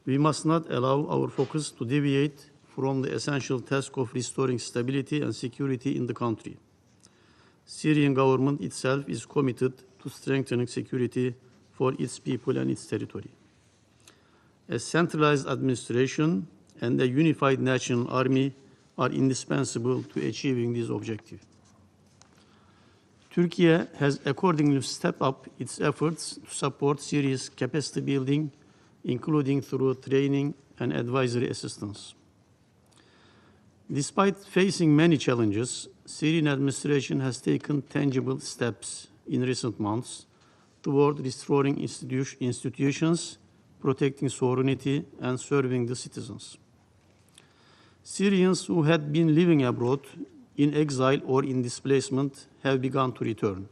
We must not allow our focus to deviate from the essential task of restoring stability and security in the country. Syrian government itself is committed to strengthening security for its people and its territory. A centralized administration and a unified national army are indispensable to achieving this objective. Turkey has accordingly stepped up its efforts to support Syria's capacity building, including through training and advisory assistance. Despite facing many challenges, Syrian administration has taken tangible steps in recent months toward restoring institutions, protecting sovereignty, and serving the citizens. Syrians who had been living abroad in exile or in displacement have begun to return.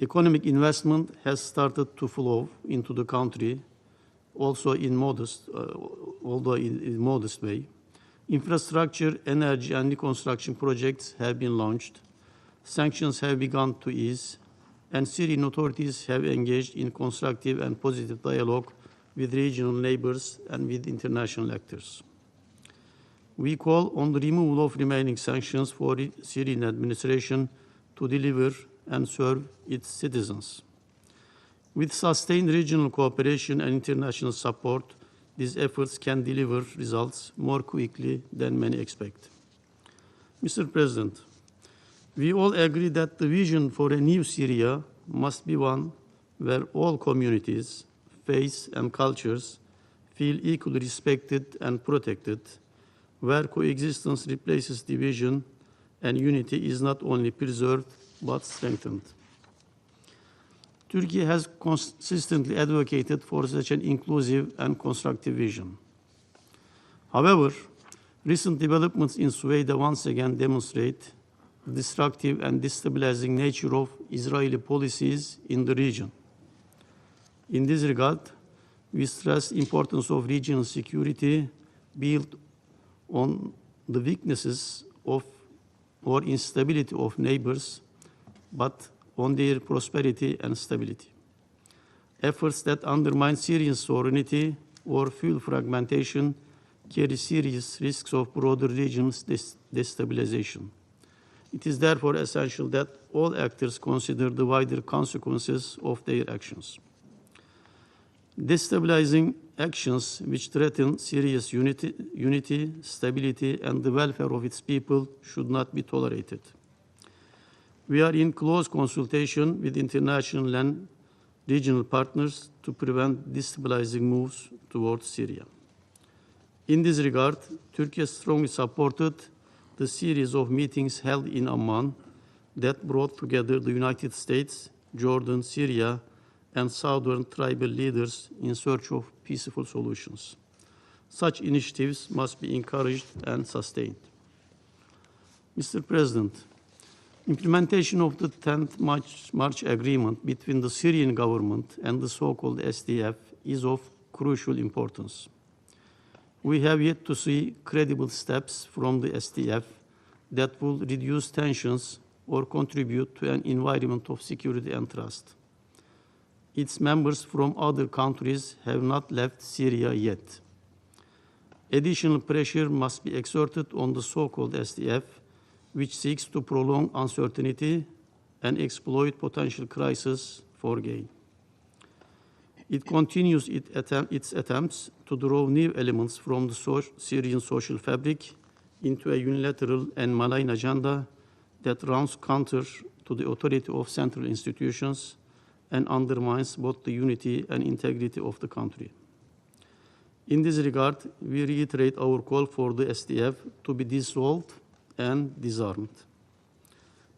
Economic investment has started to flow into the country, also in modest way. Infrastructure, energy, and reconstruction projects have been launched. Sanctions have begun to ease, and Syrian authorities have engaged in constructive and positive dialogue with regional neighbors and with international actors. We call on the removal of remaining sanctions for the Syrian administration to deliver and serve its citizens. With sustained regional cooperation and international support, these efforts can deliver results more quickly than many expect. Mr. President, we all agree that the vision for a new Syria must be one where all communities, faiths, and cultures feel equally respected and protected, where coexistence replaces division and unity is not only preserved but strengthened. Turkey has consistently advocated for such an inclusive and constructive vision. However, recent developments in Suwayda once again demonstrate the destructive and destabilizing nature of Israeli policies in the region. In this regard, we stress the importance of regional security built on the weaknesses of or instability of neighbors, but on their prosperity and stability. Efforts that undermine Syrian sovereignty or fuel fragmentation carry serious risks of broader regional destabilization. It is therefore essential that all actors consider the wider consequences of their actions. Destabilizing actions which threaten Syria's unity, stability, and the welfare of its people should not be tolerated. We are in close consultation with international and regional partners to prevent destabilizing moves towards Syria. In this regard, Turkey strongly supported the series of meetings held in Amman that brought together the United States, Jordan, Syria, and southern tribal leaders in search of peaceful solutions. Such initiatives must be encouraged and sustained. Mr. President, implementation of the 10th March agreement between the Syrian government and the so-called SDF is of crucial importance. We have yet to see credible steps from the SDF that will reduce tensions or contribute to an environment of security and trust. Its members from other countries have not left Syria yet. Additional pressure must be exerted on the so-called SDF, which seeks to prolong uncertainty and exploit potential crises for gain. It continues its attempts to draw new elements from the Syrian social fabric into a unilateral and malign agenda that runs counter to the authority of central institutions and undermines both the unity and integrity of the country. In this regard, we reiterate our call for the SDF to be dissolved and disarmed.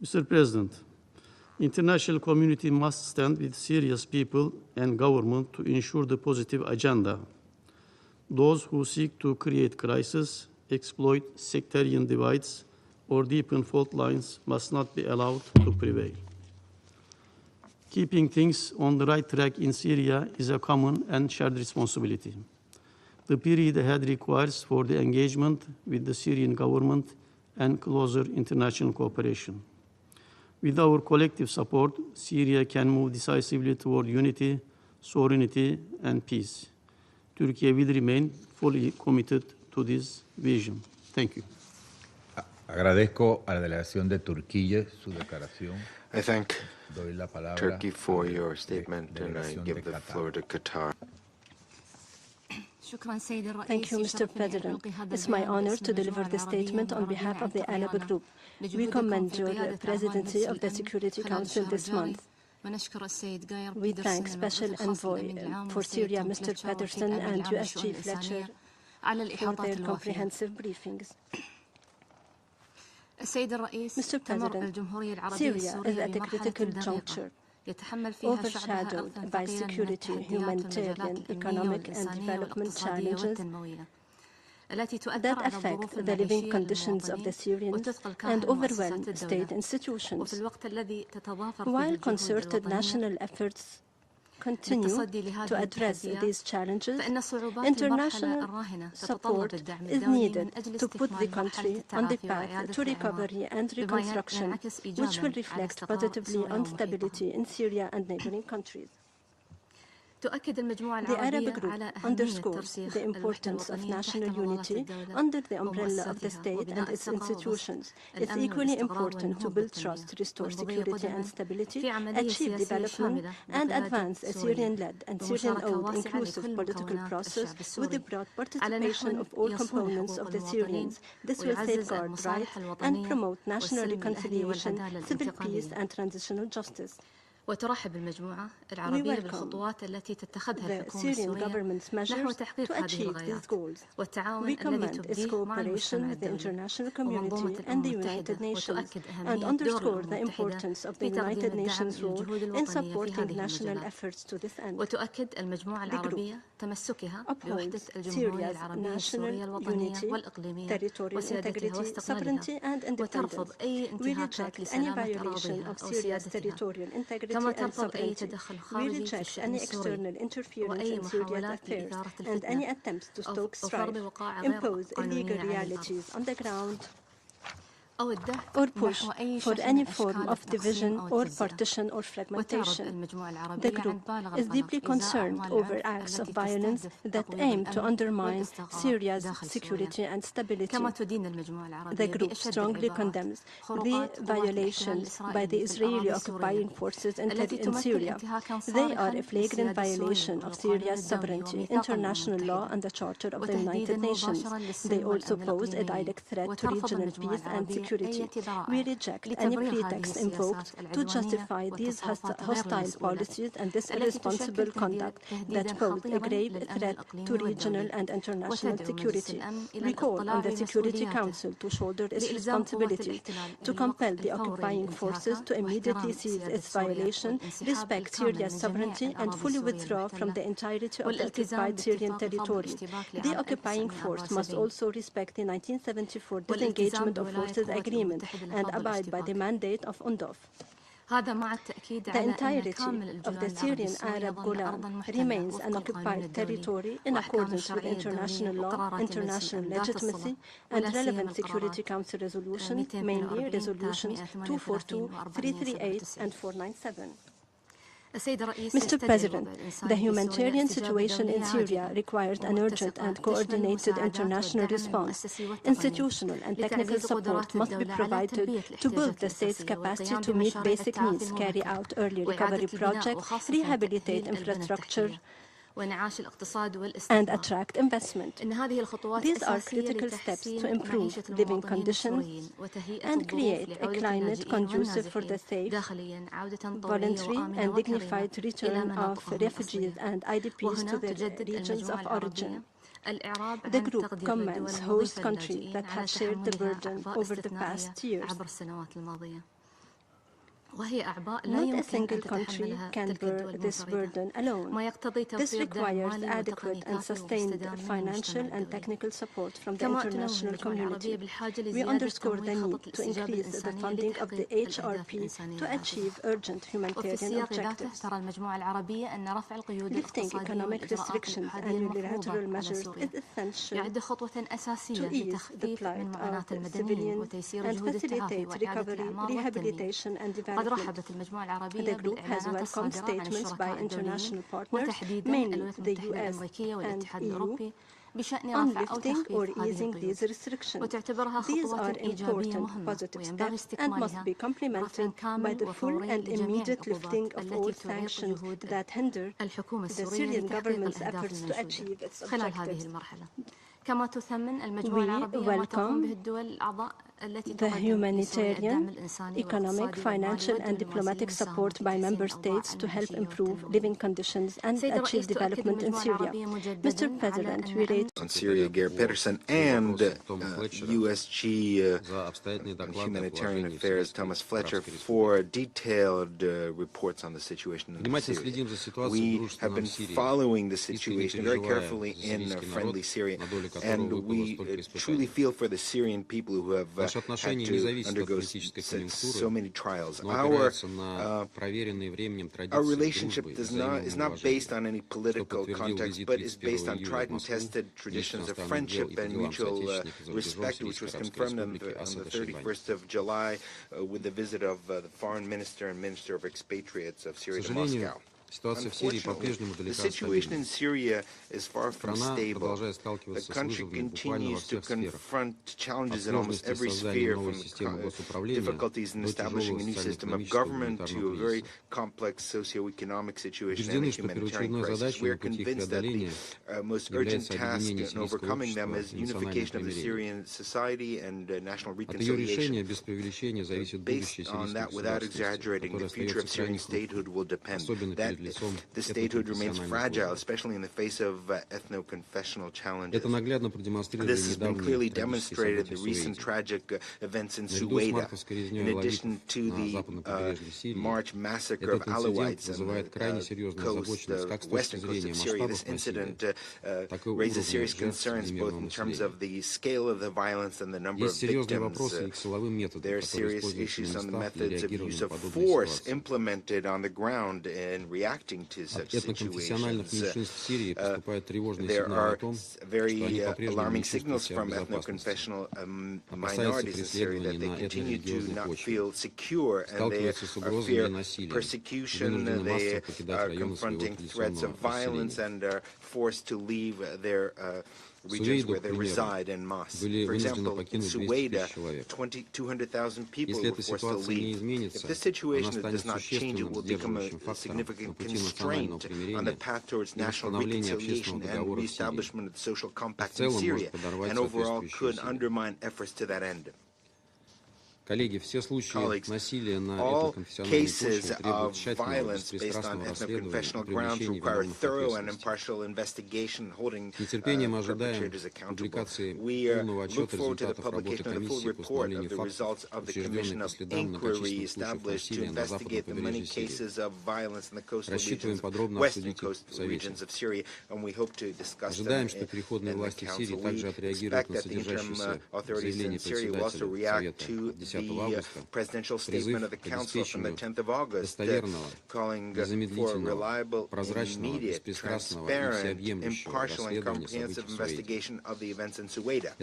Mr. President, international community must stand with Syria's people and government to ensure the positive agenda. Those who seek to create crisis, exploit sectarian divides, or deepened fault lines must not be allowed to prevail. Keeping things on the right track in Syria is a common and shared responsibility. The period ahead requires for the engagement with the Syrian government and closer international cooperation. With our collective support, Syria can move decisively toward unity, sovereignty, and peace. Turkey will remain fully committed to this vision. Thank you. Agradezco a la delegación de Turquía su declaración. I thank Turkey for your statement, and I give the floor to Qatar. Thank you, Mr. President. It's my honor to deliver the statement on behalf of the Arab Group. We commend your presidency of the Security Council this month. We thank Special Envoy for Syria, Mr. Patterson, and USG Fletcher for their comprehensive briefings. Mr. President, Syria is at a critical juncture, overshadowed by security, humanitarian, economic, and development challenges that affect the living conditions of the Syrians and overwhelm state institutions. While concerted national efforts continue to address these challenges, international support is needed to put the country on the path to recovery and reconstruction, which will reflect positively on stability in Syria and neighboring countries. The Arab Group underscores the importance of national unity under the umbrella of the state and its institutions. It's equally important to build trust, restore security and stability, achieve development, and advance a Syrian-led and Syrian-owned inclusive political process with the broad participation of all components of the Syrians. This will safeguard rights and promote national reconciliation, civil peace, and transitional justice. وترحب المجموعة العربية بالخطوات التي تتخذها الحكومة السورية نحو تحقيق هذه الغايات والتعاون الذي تبديه مع المجتمع الدولي ومنظومة الأمم المتحدة وتؤكد أهمية دور الممثل وتؤكد المجموعة العربية تمسكها بوحدة الجمهورية العربية السورية الوطنية والإقليمية وسيادتها واستقلالها وترفض أي انتهاكات لسلامة الأراضي أو سيادتها كما ترفض أي تدخل خارجي في الشأن السوري وأي محاولات لإثارة الفتنة أو فرض وقائع غير قانونية على الأرض or push for any form of division or partition or fragmentation. The group is deeply concerned over acts of violence that aim to undermine Syria's security and stability. The group strongly condemns the violations by the Israeli occupying forces in Syria. They are a flagrant violation of Syria's sovereignty, international law, and the Charter of the United Nations. They also pose a direct threat to regional peace and security. We reject any pretext invoked to justify these hostile policies and this irresponsible conduct that pose a grave threat to regional and international security. We call on the Security Council to shoulder its responsibility to compel the occupying forces to immediately cease its violation, respect Syria's sovereignty, and fully withdraw from the entirety of the occupied Syrian territory. The occupying force must also respect the 1974 disengagement of forces agreement and abide by the mandate of UNDOF. The entirety of the Syrian Arab Golan remains an occupied territory in accordance with international law, international legitimacy, and relevant Security Council resolutions, mainly resolutions 242, 338, and 497. Mr. President, the humanitarian situation in Syria requires an urgent and coordinated international response. Institutional and technical support must be provided to build the state's capacity to meet basic needs, carry out early recovery projects, rehabilitate infrastructure, and attract investment. These are critical steps to improve living conditions and create a climate conducive for the safe, voluntary, and dignified return of refugees and IDPs to their regions of origin. The group commends host countries that have shared the burden over the past years. Not a single country can bear this burden alone. This requires adequate and sustained financial and technical support from the international community. We underscore the need to increase the funding of the HRP to achieve urgent humanitarian objectives. Lifting economic restrictions and unilateral measures is essential to ease the plight of civilians and facilitate recovery, rehabilitation and development. The group has welcomed statements by international partners, mainly the US and EU, on lifting or easing these restrictions. These are important positive steps and must be complemented by the full and immediate lifting of all sanctions that hinder the Syrian government's efforts to achieve its objectives. We welcome the humanitarian, economic, financial and diplomatic support by member states to help improve living conditions and achieve development in Syria. Mr. President, we rate on Syria, Geir Pedersen, and USG Humanitarian Affairs Thomas Fletcher for detailed reports on the situation in Syria. We have been following the situation very carefully in friendly Syria, and we truly feel for the Syrian people who have had to undergo so many trials. Our relationship is not based on any political context, but is based on tried and tested traditions of friendship and mutual respect, which was confirmed on the 31st of July with the visit of the foreign minister and minister of expatriates of Syria to Moscow. Unfortunately, the situation in Syria is far from stable. The country continues to confront challenges in almost every sphere, from difficulties in establishing a new system of government to a very complex socio-economic situation and a humanitarian crisis. We are convinced that the most urgent task in overcoming them is unification of the Syrian society and national reconciliation. Based on that, without exaggerating, the future of Syrian statehood will depend. The statehood remains fragile, especially in the face of ethno-confessional challenges. This has been clearly demonstrated in the recent tragic events in Suwayda. In addition to the March massacre of Alawites on the western coast of Syria, this incident raises serious concerns both in terms of the scale of the violence and the number of victims. There are serious issues on the methods of use of force implemented on the ground in reacting to such situations. There are very alarming signals from ethno-confessional minorities in Syria that they continue to not feel secure, and they fear persecution, they are confronting threats of violence and are forced to leave their regions where they reside en masse. For example, in Suwayda, 200,000 people were forced to leave. If this situation does not change, it will become a significant constraint on the path towards national reconciliation and re-establishment of the social compact in Syria, and overall could undermine efforts to that end. Colleagues, all cases of violence based on ethno-confessional grounds require thorough and impartial investigation, holding perpetrators accountable. We look forward to the publication of the full report of the results of the Commission of Inquiry established to investigate the many cases of violence in the coastal regions, western coastal regions of Syria, and we hope to discuss them in the Council. We expect that the interim authorities in Syria will also react to the presidential statement of the Council from the 10th of August calling for a reliable, immediate, transparent, impartial and comprehensive investigation of the events in Suwayda.